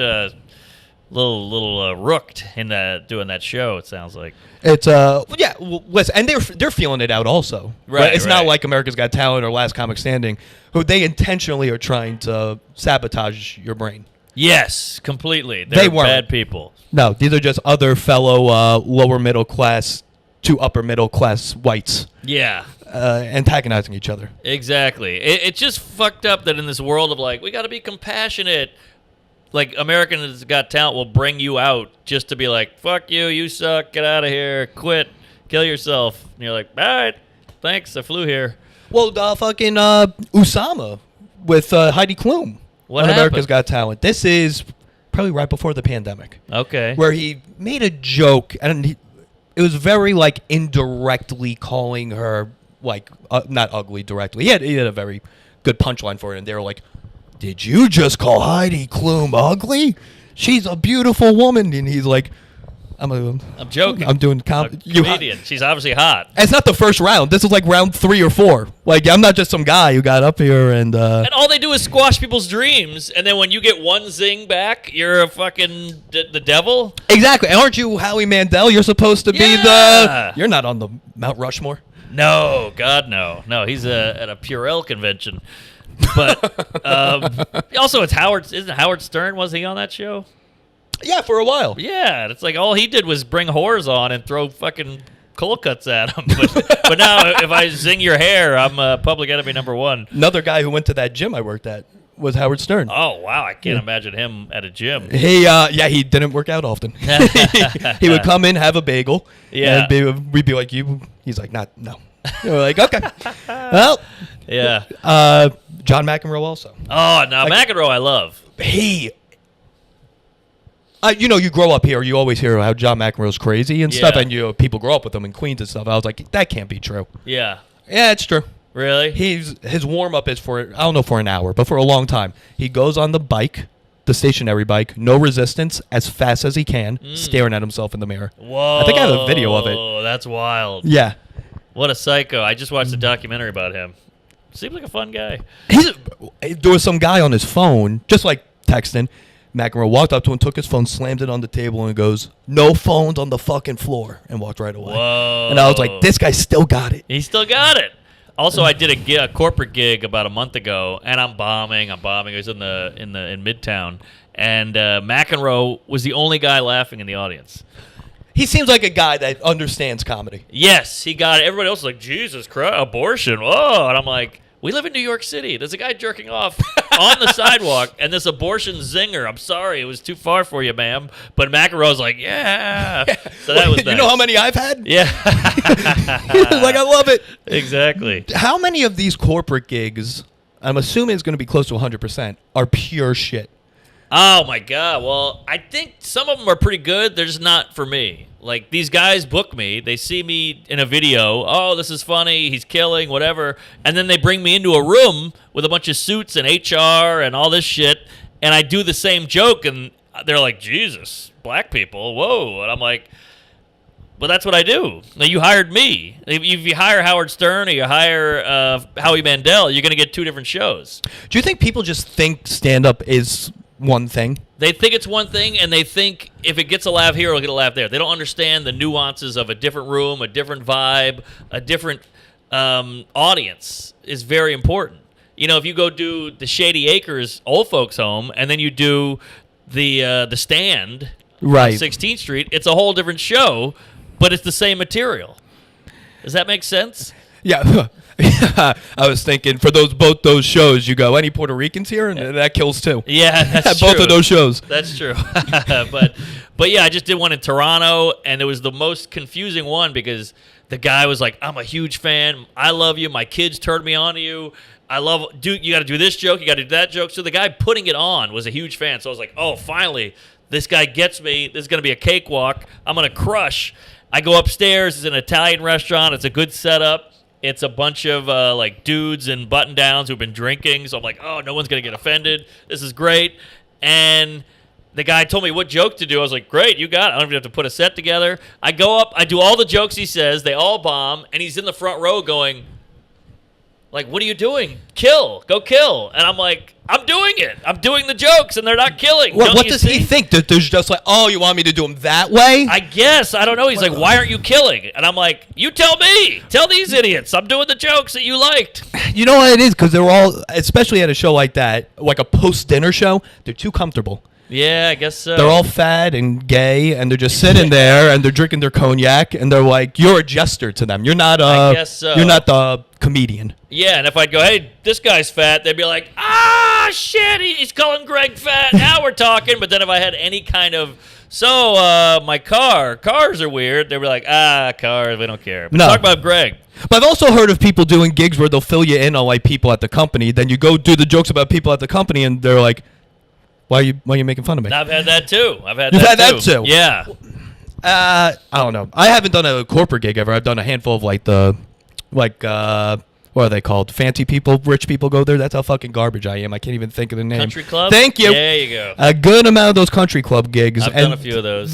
little rooked in doing that show, it sounds like. It's, listen, and they're feeling it out also. Right, It's right. not like America's Got Talent or Last Comic Standing, who they intentionally are trying to sabotage your brain. Yes, completely. They They're weren't. bad people. No, these are just other fellow lower middle class to upper middle class whites Yeah. antagonizing each other. Exactly. It's just fucked up that in this world of like, we got to be compassionate. Like, Americans Got Talent will bring you out just to be like, fuck you, you suck, get out of here, quit, kill yourself. And you're like, all right, thanks, I flew here. Well, fucking Usama with Heidi Klum What on happened? America's Got Talent. This is probably right before the pandemic, Okay. where he made a joke, and it was very, like, indirectly calling her, like, not ugly directly. He had a very good punchline for it, and they were like, did you just call Heidi Klum ugly? She's a beautiful woman. And he's like, I'm joking. I'm doing A comedy. comedian. She's obviously hot. It's not the first round. This is like round 3 or 4. Like, I'm not just some guy who got up here and... And all they do is squash people's dreams, and then when you get one zing back, you're a fucking the devil. Exactly. Aren't you Howie Mandel? You're supposed to be Yeah. You're not on the Mount Rushmore. No, God, no. No, he's at a Purell convention. But also, it's Howard. Isn't Howard Stern? Was he on that show? Yeah, for a while. Yeah, it's like all he did was bring whores on and throw fucking cold cuts at him. But now, if I zing your hair, I'm public enemy number 1. Another guy who went to that gym I worked at was Howard Stern. Oh wow, I can't imagine him at a gym. He he didn't work out often. He would come in, have a bagel, Yeah. and we'd be like, he's like, no. We're like, okay. Well, Yeah. John McEnroe also. Oh no, McEnroe, I love. He, you grow up here, you always hear how John McEnroe's crazy and stuff, Yeah. and people grow up with him in Queens and stuff. I was like, that can't be true. Yeah. Yeah, it's true. Really? His warm up is for, I don't know, for an hour, but for a long time. He goes on the bike, the stationary bike, no resistance, as fast as he can, staring at himself in the mirror. Whoa. I think I have a video of it. Oh, that's wild. Yeah. What a psycho. I just watched a documentary about him. Seems like a fun guy. There was some guy on his phone, just like texting. McEnroe walked up to him, took his phone, slammed it on the table, and goes, "No phones on the fucking floor," and walked right away. Whoa. And I was like, this guy still got it. He still got it. Also, I did a corporate gig about a month ago, and I'm bombing. It was in Midtown, and McEnroe was the only guy laughing in the audience. He seems like a guy that understands comedy. Yes, he got it. Everybody else was like, Jesus Christ, abortion. Whoa. And I'm like, we live in New York City. There's a guy jerking off on the sidewalk, and this abortion zinger. I'm sorry, it was too far for you, ma'am. But McEnroe's like, yeah. So that was nice. You know how many I've had? Yeah. Like, I love it. Exactly. How many of these corporate gigs, I'm assuming it's going to be close to 100%, are pure shit? Oh, my God. Well, I think some of them are pretty good. They're just not for me. Like, these guys book me. They see me in a video. Oh, this is funny. He's killing, whatever. And then they bring me into a room with a bunch of suits and HR and all this shit. And I do the same joke. And they're like, Jesus, black people. Whoa. And I'm like, well, that's what I do. Now, you hired me. If you hire Howard Stern or you hire Howie Mandel, you're going to get 2 different shows. Do you think people just think stand-up is one thing? They think it's one thing, and they think if it gets a laugh here, it'll get a laugh there. They don't understand the nuances of a different room, a different vibe, a different audience is very important. You know, if you go do the Shady Acres Old Folks Home, and then you do the Stand Right. on 16th Street, it's a whole different show, but it's the same material. Does that make sense? Yeah. I was thinking for both those shows, you go, any Puerto Ricans here? And that kills too. Yeah, that's At true. both of those shows. That's true. but yeah, I just did one in Toronto, and it was the most confusing one because the guy was like, I'm a huge fan. I love you. My kids turned me on to you. You got to do this joke. You got to do that joke. So the guy putting it on was a huge fan. So I was like, oh, finally, this guy gets me. This is going to be a cakewalk. I'm going to crush. I go upstairs. It's an Italian restaurant. It's a good setup. It's a bunch of like dudes in button-downs who've been drinking. So I'm like, oh, no one's going to get offended. This is great. And The guy told me what joke to do. I was like, great, you got it. I don't even have to put a set together. I go up, I do all the jokes he says. They all bomb, and he's in the front row going, like, what are you doing? Kill. Go kill. And I'm like, I'm doing it. I'm doing the jokes, and they're not killing. What does he think? That there's just like, oh, you want me to do them that way? I guess. I don't know. He's like, why aren't you killing? And I'm like, you tell me. Tell these idiots. I'm doing the jokes that you liked. You know what it is? Because they're all, especially at a show like that, like a post-dinner show, they're too comfortable. Yeah, I guess so. They're all fat and gay, and they're just sitting there, and they're drinking their cognac, and they're like, you're a jester to them. You're not I guess so. You're not the comedian. Yeah, and if I'd go, hey, this guy's fat, they'd be like, ah, shit, he's calling Greg fat. Now we're talking. But then if I had any kind of, my cars are weird, they'd be like, cars, we don't care. But talk about Greg. But I've also heard of people doing gigs where they'll fill you in on like people at the company. Then you go do the jokes about people at the company, and they're like, why are you making fun of me? I've had that too. You've had that too? Yeah. I don't know. I haven't done a corporate gig ever. I've done a handful of what are they called? Fancy people, rich people go there. That's how fucking garbage I am. I can't even think of the name. Country club? Thank you. There you go. A good amount of those country club gigs. I've done a few of those.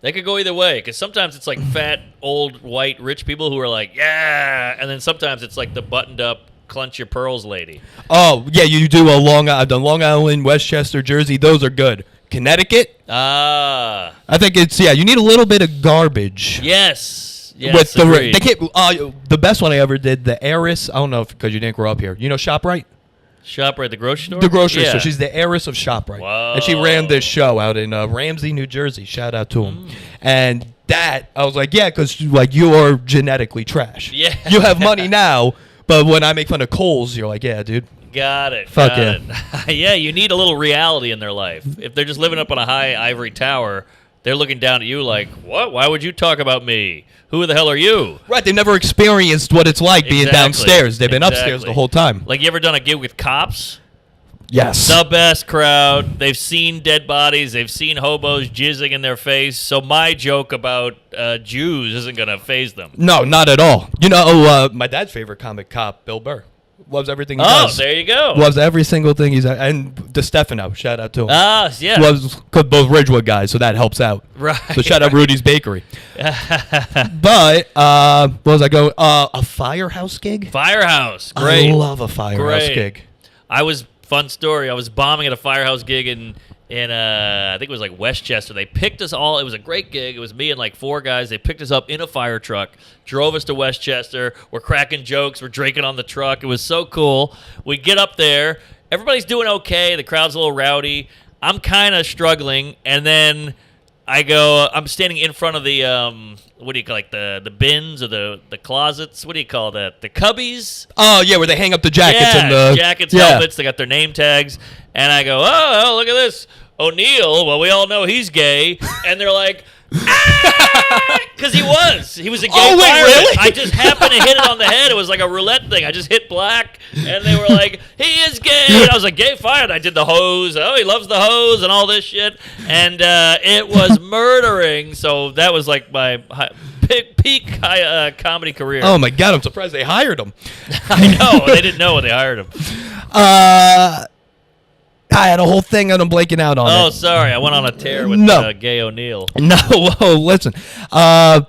They could go either way, because sometimes it's like fat, old, white, rich people who are like, yeah, and then sometimes it's like the buttoned-up, clench your pearls lady. Oh, yeah, you do I've done Long Island, Westchester, Jersey. Those are good. Connecticut? I think you need a little bit of garbage. Yes, with they can't, the best one I ever did, the heiress, I don't know because you didn't grow up here. You know ShopRite? ShopRite, the grocery store? The grocery store. She's the heiress of ShopRite. Whoa. And she ran this show out in Ramsey, New Jersey. Shout out to him. And that, I was like, yeah, because like you are genetically trash. Yeah. You have money now, but when I make fun of Kohl's, you're like, yeah, dude. Got it. Fuck got it. Yeah, you need a little reality in their life. If they're just living up on a high ivory tower, they're looking down at you like, what? Why would you talk about me? Who the hell are you? Right, they've never experienced what it's like being downstairs. They've been upstairs the whole time. Like, you ever done a gig with cops? Yes. The best crowd. They've seen dead bodies. They've seen hobos jizzing in their face. So my joke about Jews isn't going to faze them. No, not at all. You know, my dad's favorite comic cop, Bill Burr. Loves everything he does. Oh, there you go. Loves every single thing he's... And DeStefano, shout out to him. Yeah. Loves both Ridgewood guys, so that helps out. Right. So shout out Rudy's Bakery. But, what was I going... a Firehouse gig? Firehouse. Great. I love a Firehouse gig. Fun story. I was bombing at a Firehouse gig in I think it was like Westchester. They picked us all. It was a great gig. It was me and like 4 guys. They picked us up in a fire truck, drove us to Westchester. We're cracking jokes. We're drinking on the truck. It was so cool. We get up there. Everybody's doing okay. The crowd's a little rowdy. I'm kind of struggling. And then I'm standing in front of the, what do you call it, like the bins or the closets? What do you call that? The cubbies? Oh, yeah, where they hang up the jackets. Yeah, jackets, helmets. They got their name tags. And I go, oh, look at this. O'Neill, well, we all know he's gay. And they're like, because he was a gay fireman. Really? I just happened to hit it on the head. It was like a roulette thing. I just hit black, and they were like, he is gay. And I was like, gay fireman. I did the hose. Oh, he loves the hose and all this shit. And it was murdering. So that was like my peak comedy career. Oh, my God. I'm surprised they hired him. I know. They didn't know when they hired him. I had a whole thing and I'm blanking out on it. Oh, sorry. I went on a tear with Gay O'Neill. No, whoa, listen. Yeah,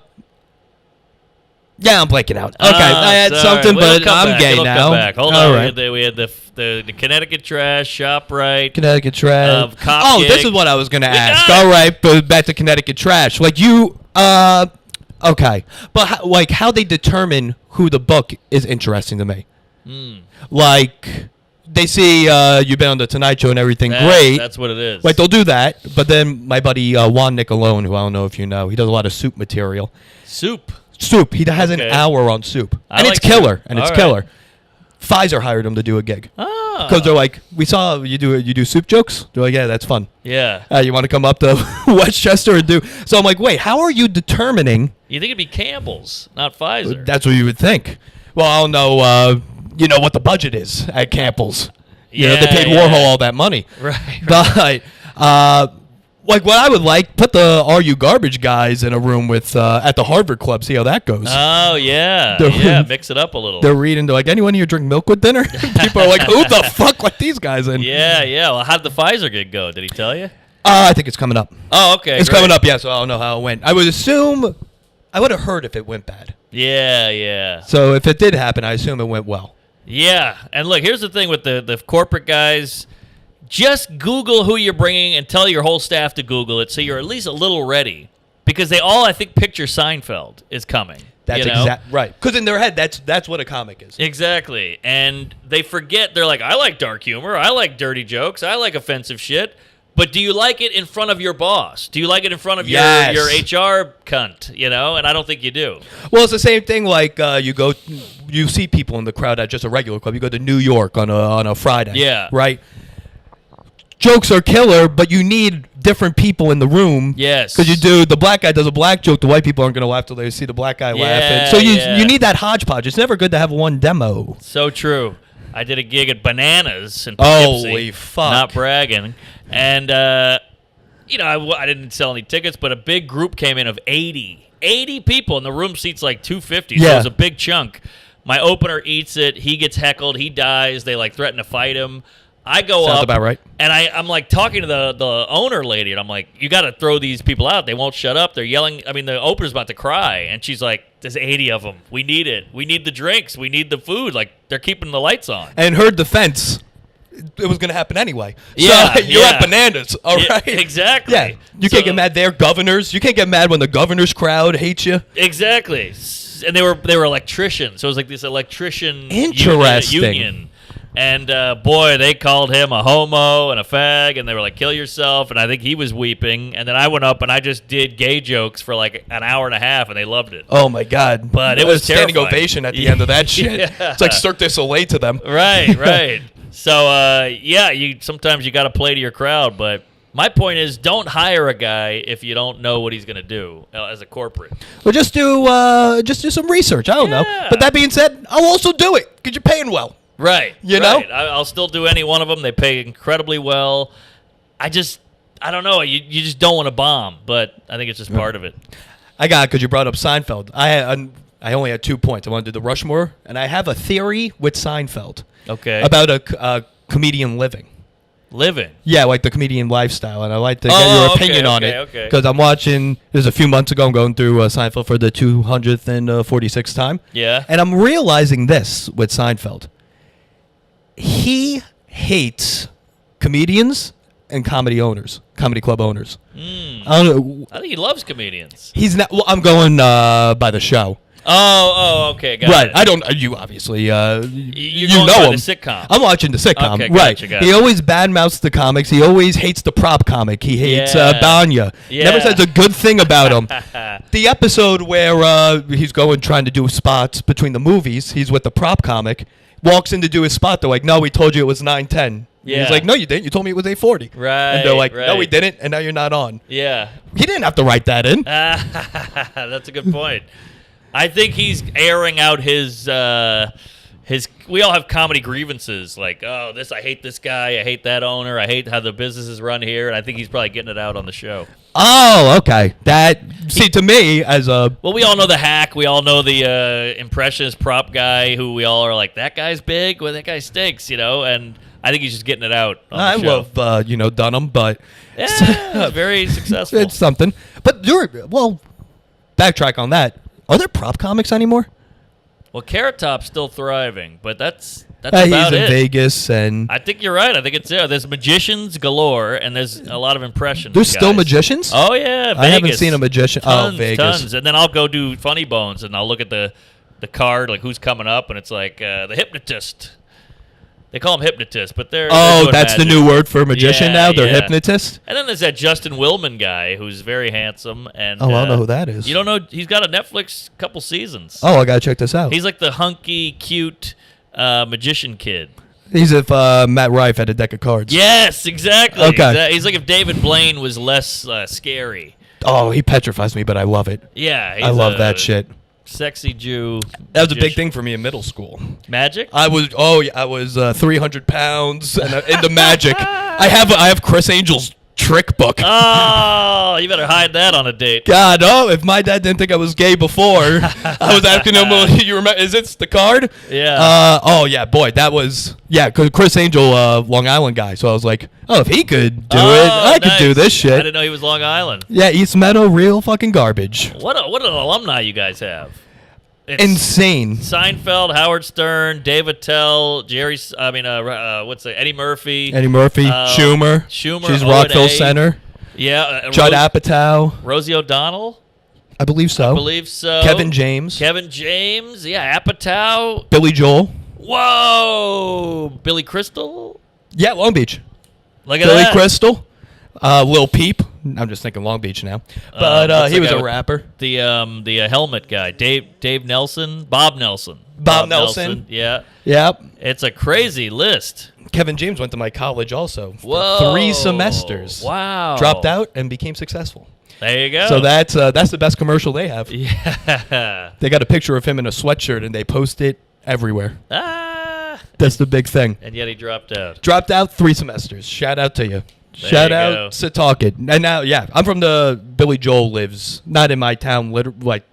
I'm blanking out. Okay, I had something, but I'm gay now. Come back. Hold All on. Right. We had the Connecticut Trash, ShopRite. Connecticut Trash. Cop gig. This is what I was going to ask. All right, but back to Connecticut Trash. Like you, okay. But how they determine who the book is interesting to me. Like... They see you've been on the Tonight Show and everything. Great. That's what it is. Like, they'll do that. But then my buddy Juan Nicolone, who I don't know if you know, he does a lot of soup material. Soup. He has an hour on soup. And it's killer. And it's killer. Pfizer hired him to do a gig. Because they're like, we saw you do soup jokes? They're like, yeah, that's fun. Yeah. You want to come up to Westchester and do... So I'm like, wait, how are you determining... You think it'd be Campbell's, not Pfizer. That's what you would think. Well, I don't know... you know what the budget is at Campbell's. You know, they paid Warhol all that money. Right. But Like what I would like, put the Are You Garbage guys in a room with at the Harvard Club, see how that goes. Oh yeah, mix it up a little. They're reading, they're like, anyone here drink milk with dinner? People are like, who the fuck let these guys in? Yeah. Well, how'd the Pfizer gig go? Did he tell you? I think it's coming up. Oh, okay. It's coming up, yeah, so I don't know how it went. I would assume, I would have heard if it went bad. Yeah. So if it did happen, I assume it went well. Yeah, and look, here's the thing with the corporate guys. Just Google who you're bringing and tell your whole staff to Google it so you're at least a little ready. Because they all, I think, picture Seinfeld is coming. That's right. Because in their head, that's what a comic is. Exactly. And they forget, they're like, I like dark humor, I like dirty jokes, I like offensive shit. But do you like it in front of your boss? Do you like it in front of your HR cunt? And I don't think you do. Well, it's the same thing like you see people in the crowd at just a regular club. You go to New York on a Friday. Yeah. Right? Jokes are killer, but you need different people in the room. Yes. Because the black guy does a black joke, the white people aren't going to laugh till they see the black guy laughing. So you need that hodgepodge. It's never good to have one demo. So true. I did a gig at Bananas in Poughkeepsie. Holy fuck. Not bragging. And, I didn't sell any tickets, but a big group came in of 80. 80 people, and the room seats like 250, so it was a big chunk. My opener eats it. He gets heckled. He dies. They, threaten to fight him. I go Sounds up, about right. and I'm talking to the owner lady, and I'm like, you got to throw these people out. They won't shut up. They're yelling. I mean, the opener's about to cry, and she's like, there's 80 of them. We need it. We need the drinks. We need the food. They're keeping the lights on. And her defense, it was going to happen anyway. Yeah, so you're at Bananas, all right? Exactly. Yeah, you can't get mad. They're governors. You can't get mad when the governor's crowd hates you. Exactly. And they were electricians, so it was like this electrician union. And, boy, they called him a homo and a fag, and they were like, kill yourself, and I think he was weeping. And then I went up, and I just did gay jokes for an hour and a half, and they loved it. Oh, my God. But it was standing ovation at the end of that shit. It's like Cirque du Soleil to them. Right. So, sometimes you got to play to your crowd, but my point is don't hire a guy if you don't know what he's going to do as a corporate. Well, just do some research. I don't know. But that being said, I'll also do it because you're paying well. Right. You know? I'll still do any one of them. They pay incredibly well. I don't know. You just don't want to bomb, but I think it's just part of it. Because you brought up Seinfeld. I only had 2 points. I want to do the Rushmore, and I have a theory with Seinfeld. Okay. About a comedian living. Living? Yeah, like the comedian lifestyle, and I like to get your opinion on it. Okay. Because I'm watching, this is a few months ago, I'm going through Seinfeld for the 246th time. Yeah. And I'm realizing this with Seinfeld. He hates comedians and comedy club owners. I don't know. I think he loves comedians. He's not. Well, I'm going by the show. Oh, okay, got it. Right. I don't. You obviously. You're you going know by him. the sitcom. I'm watching the sitcom. Okay, right. gotcha. He always badmouths the comics. He always hates the prop comic. He hates Banya. Yeah. Never says a good thing about him. The episode where he's trying to do spots between the movies. He's with the prop comic. Walks in to do his spot. They're like, no, we told you it was 9:10. Yeah. He's like, no, you didn't. You told me it was 8:40. Right. And they're like, no, we didn't. And now you're not on. Yeah. He didn't have to write that in. That's a good point. I think he's airing out his. We all have comedy grievances, like, oh, I hate this guy, I hate that owner, I hate how the business is run here, and I think he's probably getting it out on the show. Oh, okay. To me, as a... Well, we all know the hack. We all know the impressionist prop guy who we all are like, that guy's big, well, that guy stinks, and I think he's just getting it out on the show. I love, Dunham, but... Yeah, it's very successful. It's something. But, backtrack on that. Are there prop comics anymore? Well, Carrot Top's still thriving, but that's about he's in it. Vegas, and I think you're right. I think it's there. There's magicians galore, and there's a lot of impressions. There's still magicians? Oh yeah, Vegas. I haven't seen a magician. Vegas. Tons. And then I'll go do Funny Bones, and I'll look at the card, like who's coming up, and it's like the hypnotist. They call them hypnotists, but they're that's magic. the new word for magician now. They're hypnotists. And then there's that Justin Willman guy who's very handsome. And I don't know who that is. You don't know? He's got a Netflix couple seasons. Oh, I gotta check this out. He's like the hunky, cute magician kid. He's if Matt Rife had a deck of cards. Yes, exactly. Okay. He's like if David Blaine was less scary. Oh, he petrifies me, but I love it. Yeah, I love that shit. Sexy Jew. That was a big thing for me in middle school. Magic? I was 300 pounds and into magic. I have Chris Angel's trick book. Oh, you better hide that on a date. God, oh, if my dad didn't think I was gay before, I was asking him, well, you remember, is this the card? Yeah. Oh, yeah, boy, that was, yeah, Chris Angel, Long Island guy. So I was like, oh, if he could do it, I could do this shit. I didn't know he was Long Island. Yeah, East Meadow, real fucking garbage. What an alumni you guys have. It's insane. Seinfeld, Howard Stern, Dave Attell, Eddie Murphy. Schumer. She's Rockville Center. Yeah. Judd Apatow. Rosie O'Donnell. I believe so. Kevin James. Yeah, Apatow. Billy Joel. Whoa. Billy Crystal. Yeah, Long Beach. Look at Billy that. Crystal. Lil Peep. I'm just thinking Long Beach now. But he was a rapper. The helmet guy. Dave Nelson. Bob Nelson. Bob Nelson. Yeah. Yep. It's a crazy list. Kevin James went to my college also. Whoa. 3 semesters. Wow. Dropped out and became successful. There you go. So that's the best commercial they have. Yeah. They got a picture of him in a sweatshirt and they post it everywhere. That's the big thing. And yet he dropped out. Dropped out 3 semesters. Shout out to you. Shout out Setauket. And now, yeah, I'm from Billy Joel lives not in my town, like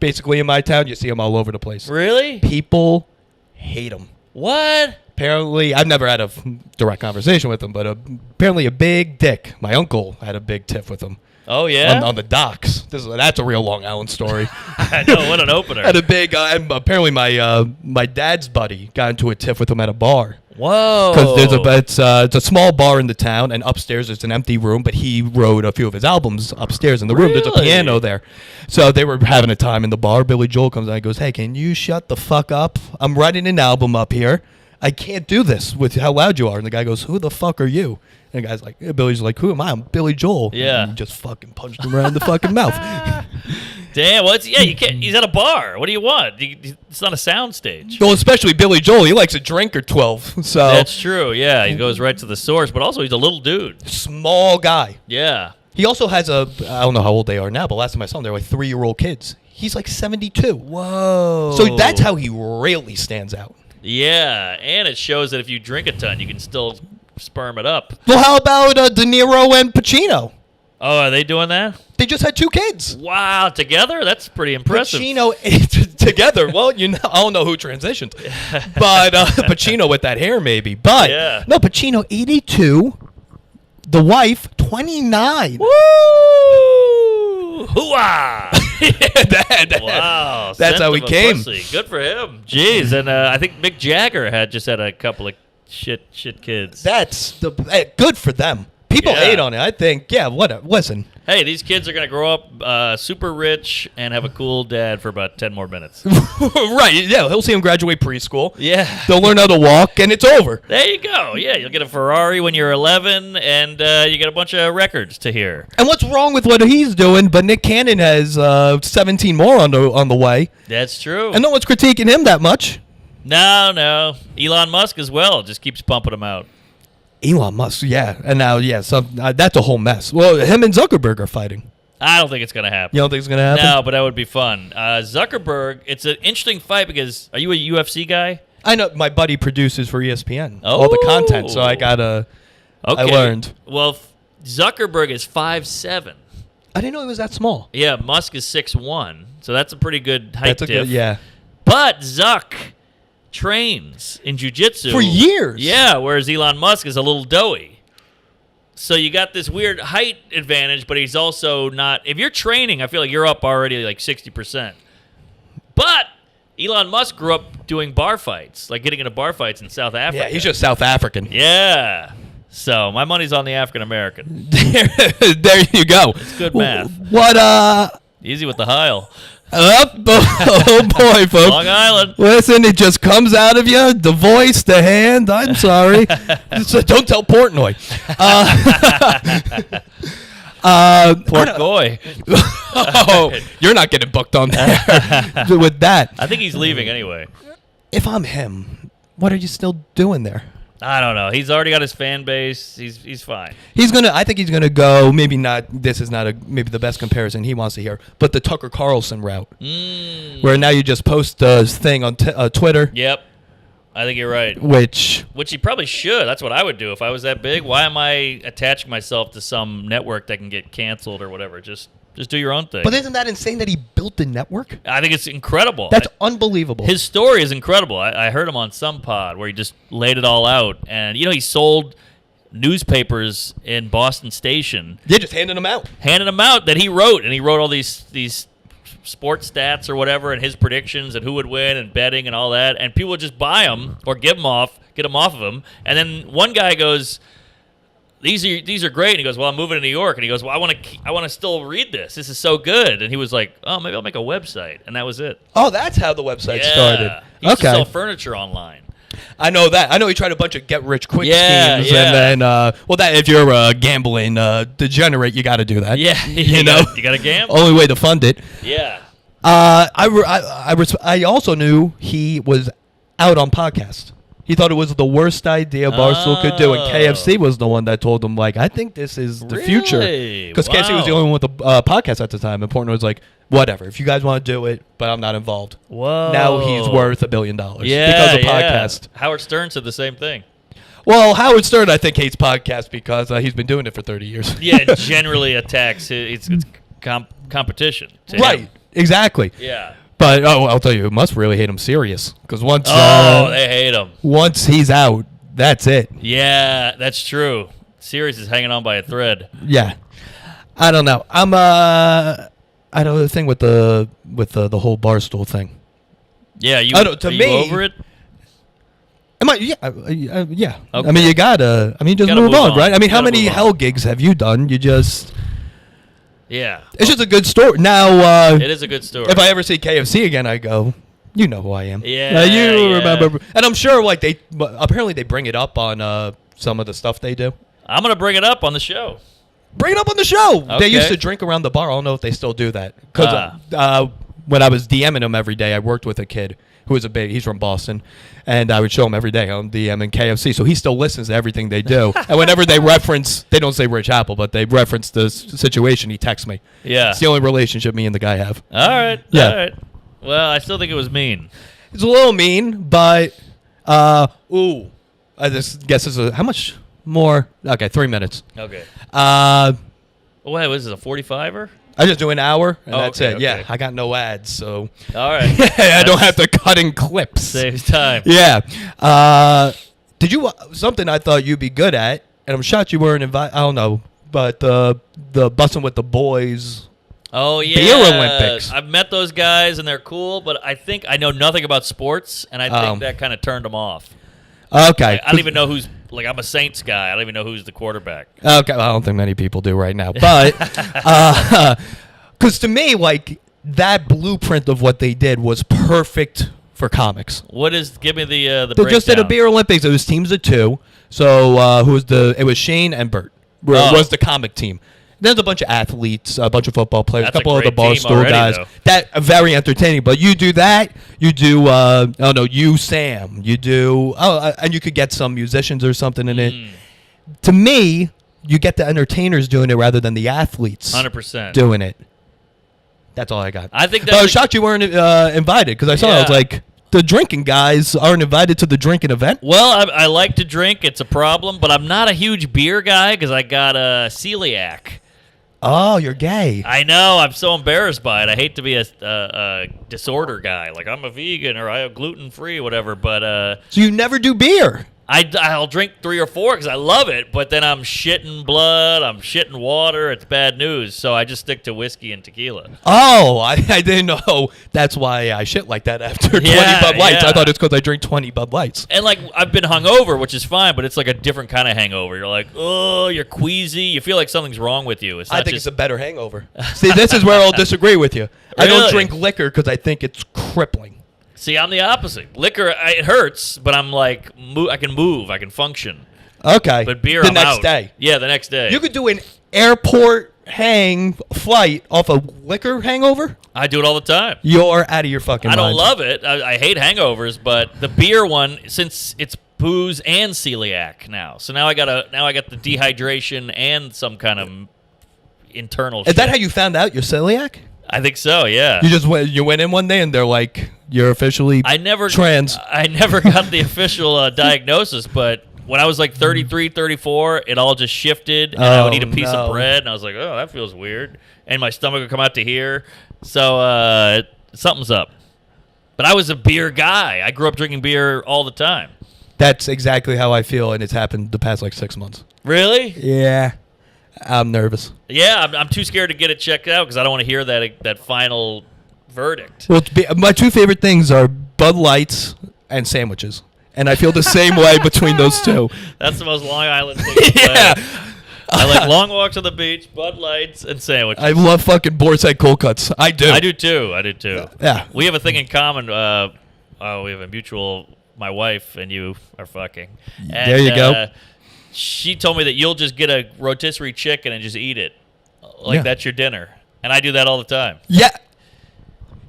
basically in my town. You see him all over the place. Really? People hate him. What? Apparently, I've never had a direct conversation with him, but apparently a big dick. My uncle had a big tiff with him. Oh, yeah? On the docks. That's a real Long Island story. I know, what an opener. Had a big, apparently my dad's buddy got into a tiff with him at a bar. Whoa. Because it's a small bar in the town, and upstairs it's an empty room, but he wrote a few of his albums upstairs in the room. There's a piano there. So they were having a time in the bar. Billy Joel comes out and goes, hey, can you shut the fuck up? I'm writing an album up here. I can't do this with how loud you are. And the guy goes, who the fuck are you? And the guy's like, Billy's like, who am I? I'm Billy Joel. Yeah. And he just fucking punched him right in the fucking mouth. Damn, you can't. He's at a bar. What do you want? It's not a sound stage. Well, especially Billy Joel. He likes a drink or 12. So that's true. Yeah, he goes right to the source. But also, he's a little dude. Small guy. Yeah. He also has I don't know how old they are now, but last time I saw them, they were like 3-year-old kids. He's like 72. Whoa. So that's how he really stands out. Yeah, and it shows that if you drink a ton, you can still sperm it up. Well, how about De Niro and Pacino? Oh, are they doing that? They just had 2 kids. Wow, together? That's pretty impressive. Pacino together. Well, I don't know who transitioned, but Pacino with that hair maybe. But yeah. No, Pacino 82, the wife 29. Woo! Hooah! Wow, that's how he came. Pussy. Good for him. Jeez, and I think Mick Jagger had a couple of shit kids. That's good for them. People hate on it. I think, listen. Hey, these kids are going to grow up super rich and have a cool dad for about 10 more minutes. Right, yeah. He'll see him graduate preschool. Yeah. They'll learn how to walk, and it's over. There you go. Yeah, you'll get a Ferrari when you're 11, and you get a bunch of records to hear. And what's wrong with what he's doing? But Nick Cannon has 17 more on the way. That's true. And no one's critiquing him that much. No. Elon Musk as well just keeps pumping them out. Elon Musk, yeah. And now, that's a whole mess. Well, him and Zuckerberg are fighting. I don't think it's going to happen. You don't think it's going to happen? No, but that would be fun. Zuckerberg, it's an interesting fight because, are you a UFC guy? I know. My buddy produces for ESPN all the content, so I learned. Well, Zuckerberg is 5'7". I didn't know he was that small. Yeah, Musk is 6'1", so that's a pretty good height diff. Yeah. But Zuck trains in jiu-jitsu for years. Yeah, whereas Elon Musk is a little doughy. So you got this weird height advantage, but he's also not. If you're training, I feel like you're up already like 60%. But Elon Musk grew up doing bar fights, like getting into bar fights in South Africa. Yeah, he's just South African. Yeah. So my money's on the African American. There you go. It's good math. What? Easy with the Heil. Oh boy, folks. Long Island. Listen, it just comes out of you. The voice, the hand. I'm sorry. So don't tell Portnoy. Portgoy. Oh, you're not getting booked on there with that. I think he's leaving anyway. If I'm him, what are you still doing there? I don't know. He's already got his fan base. He's fine. I think he's gonna go. Maybe not. This is not maybe the best comparison he wants to hear, but the Tucker Carlson route, where now you just post a thing on Twitter. Yep. I think you're right. Which he probably should. That's what I would do if I was that big. Why am I attaching myself to some network that can get canceled or whatever? Just do your own thing. But isn't that insane that he built the network? I think it's incredible. That's unbelievable. His story is incredible. I heard him on some pod where he just laid it all out. And, he sold newspapers in Boston Station. Yeah, just handing them out. That he wrote. And he wrote all these sports stats or whatever and his predictions and who would win and betting and all that. And people would just buy them or get them off of him. And then one guy goes, These are great. And he goes, well, I'm moving to New York. And he goes, well, I want to still read this. This is so good. And he was like, oh, maybe I'll make a website. And that was it. Oh, that's how the website started. He used to sell furniture online. I know that. I know he tried a bunch of get-rich-quick schemes. Yeah. And then, that if you're a gambling degenerate, you got to do that. Yeah. you know? You got to gamble. Only way to fund it. Yeah. I also knew he was out on podcasts. He thought it was the worst idea Barstool could do, and KFC was the one that told him, like, I think this is the future. Because KFC was the only one with a podcast at the time, and Portnoy was like, whatever, if you guys want to do it, but I'm not involved. Whoa. Now he's worth $1 billion because of podcast. Howard Stern said the same thing. Well, Howard Stern, I think, hates podcasts because he's been doing it for 30 years. Yeah, generally attacks. It's competition. Right, him. Exactly. Yeah. But I'll tell you, it must really hate him serious because once they hate him. Once he's out, that's it. Yeah, that's true. Sirius is hanging on by a thread. Yeah, I don't know. I know the thing with the whole Barstool thing. Yeah, you over it? Am I? Yeah, yeah. Okay. I mean, you gotta. I mean, just move on, right? I mean, how many hell gigs have you done? You just. Yeah. It's just a good story. Now, it is a good story. If I ever see KFC again, I go, you know who I am. Yeah. You remember. And I'm sure, like, apparently they bring it up on some of the stuff they do. I'm going to bring it up on the show. Bring it up on the show. Okay. They used to drink around the bar. I don't know if they still do that. Because when I was DMing him every day, I worked with a kid who was he's from Boston, and I would show him every day on DM and KFC. So he still listens to everything they do. And whenever they they don't say Rich Happel, but they reference the situation, he texts me. Yeah. It's the only relationship me and the guy have. All right. Yeah. All right. Well, I still think it was mean. It's a little mean, but, I just guess this is how much more? Okay, 3 minutes. Okay. What was this, a 45er? I just do an hour, and that's it. Okay. Yeah, I got no ads, so. All right. I don't have to cut in clips. Saves time. Yeah. Did you something I thought you'd be good at, and I'm shocked you weren't invited. I don't know, but the Bussin' with the Boys. Oh yeah, Beer Olympics. I've met those guys, and they're cool, but I think I know nothing about sports, and I think that kind of turned them off. Okay. I don't even know who's. Like, I'm a Saints guy. I don't even know who's the quarterback. Okay, well, I don't think many people do right now. But, because to me, like, that blueprint of what they did was perfect for comics. Give me the They breakdown. just did a Beer Olympics. It was teams of two. So, it was Shane and Bert. Was the comic team. There's a bunch of athletes, a bunch of football players, That's a couple of the great team Barstool already, guys. though. That very entertaining. But you do that, you do you Sam, you do and you could get some musicians or something in it. To me, you get the entertainers doing it rather than the athletes 100% doing it. That's all I got. I think I was shocked you weren't invited because I saw it. I was like, the drinking guys aren't invited to the drinking event. Well, I like to drink. It's a problem, but I'm not a huge beer guy because I got a celiac. Oh, you're gay. I know. I'm so embarrassed by it. I hate to be a disorder guy. Like, I'm a vegan or I'm gluten-free, whatever. But so you never do beer? I'll drink 3 or 4 because I love it, but then I'm shitting blood, I'm shitting water. It's bad news, so I just stick to whiskey and tequila. Oh, I didn't know that's why I shit like that after 20 Bud Lights. Yeah. I thought it's because I drink 20 Bud Lights. And, like, I've been hungover, which is fine, but it's like a different kind of hangover. You're like, oh, you're queasy. You feel like something's wrong with you. I think it's a better hangover. See, this is where I'll disagree with you. I don't drink liquor because I think it's crippling. See, I'm the opposite. Liquor, it hurts, but I'm like, I can move, I can function. Okay. But beer, the I'm next out. day. Yeah, the next day. You could do an airport flight off a liquor hangover? I do it all the time. You're out of your fucking mind. I don't love it. I hate hangovers, but the beer one, since it's booze and celiac now, so now I got the dehydration and some kind of internal. Is that how you found out you're celiac? I think so. Yeah. You went in one day and they're like, You're officially trans. I never got the official diagnosis, but when I was like 33, 34, it all just shifted, and I would eat a piece of bread, and I was like, oh, that feels weird. And my stomach would come out to here. So something's up. But I was a beer guy. I grew up drinking beer all the time. That's exactly how I feel, and it's happened the past, 6 months. Really? Yeah. I'm nervous. Yeah, I'm too scared to get it checked out because I don't want to hear that final verdict. Well, my two favorite things are Bud Lights and sandwiches. And I feel the same way between those two. That's the most Long Island thing. Yeah. I like long walks on the beach, Bud Lights, and sandwiches. I love fucking boar's head cold cuts. I do. I do too. Yeah. We have a thing in common. We have a mutual. My wife and you are fucking. And, there you go. She told me that you'll just get a rotisserie chicken and just eat it. That's your dinner. And I do that all the time. Yeah.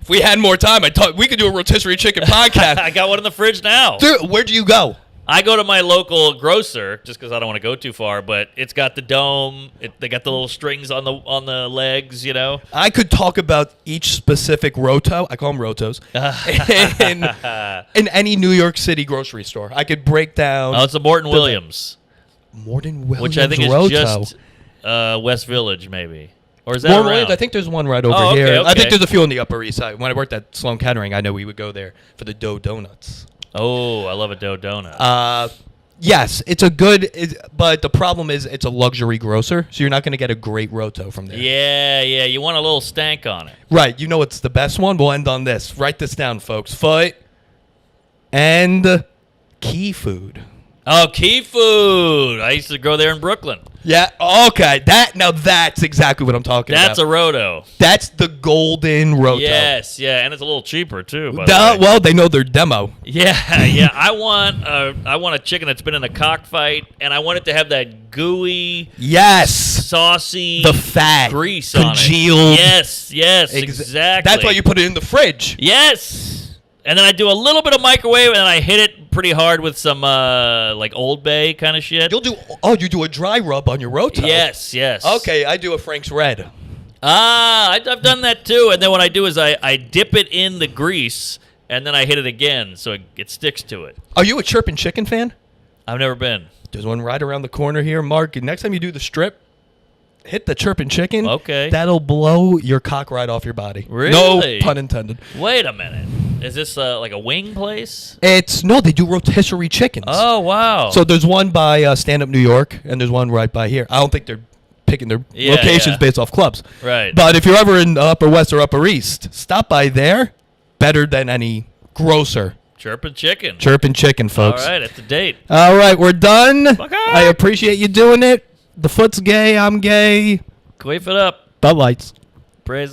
If we had more time, we could do a rotisserie chicken podcast. I got one in the fridge now. Dude, where do you go? I go to my local grocer just because I don't want to go too far, but it's got the dome. They got the little strings on the legs, I could talk about each specific roto. I call them rotos. in any New York City grocery store. I could break down. Oh, it's a Morton Williams. Morton Williams, which I think roto. is just West Village, maybe. Or is that Morton around? Williams, I think there's one right over here. Okay. I think there's a few on the Upper East Side. When I worked at Sloan Kettering, I know we would go there for the dough donuts. Oh, I love a dough donut. Yes, it's a good, but the problem is it's a luxury grocer, so you're not going to get a great roto from there. Yeah, you want a little stank on it. Right, you know what's the best one? We'll end on this. Write this down, folks. Foot and Key Food. Oh, Key Food. I used to go there in Brooklyn. Yeah, okay. That's exactly what I'm talking about. That's a roto. That's the golden roto. Yes, and it's a little cheaper too. Well, they know their demo. Yeah. I want a chicken that's been in a cockfight, and I want it to have that gooey, saucy, the fat, grease congealed. On it. Yes, exactly. That's why you put it in the fridge. Yes. And then I do a little bit of microwave, and then I hit it pretty hard with some Old Bay kind of shit. You do a dry rub on your roto. Yes. Okay, I do a Frank's Red. I've done that too. And then what I do is I dip it in the grease, and then I hit it again so it sticks to it. Are you a Chirpin' Chicken fan? I've never been. There's one right around the corner here, Mark. Next time you do the strip, hit the Chirpin' Chicken. Okay. That'll blow your cock right off your body. Really? No pun intended. Wait a minute. Is this like a wing place? They do rotisserie chickens. Oh, wow. So there's one by Stand Up New York, and there's one right by here. I don't think they're picking their locations based off clubs. Right. But if you're ever in the Upper West or Upper East, stop by there. Better than any grocer. Chirpin' Chicken. Chirpin' Chicken, folks. All right, at the date. All right, we're done. Okay. I appreciate you doing it. The foot's gay. I'm gay. Quaff it up. Bud Lights. Praise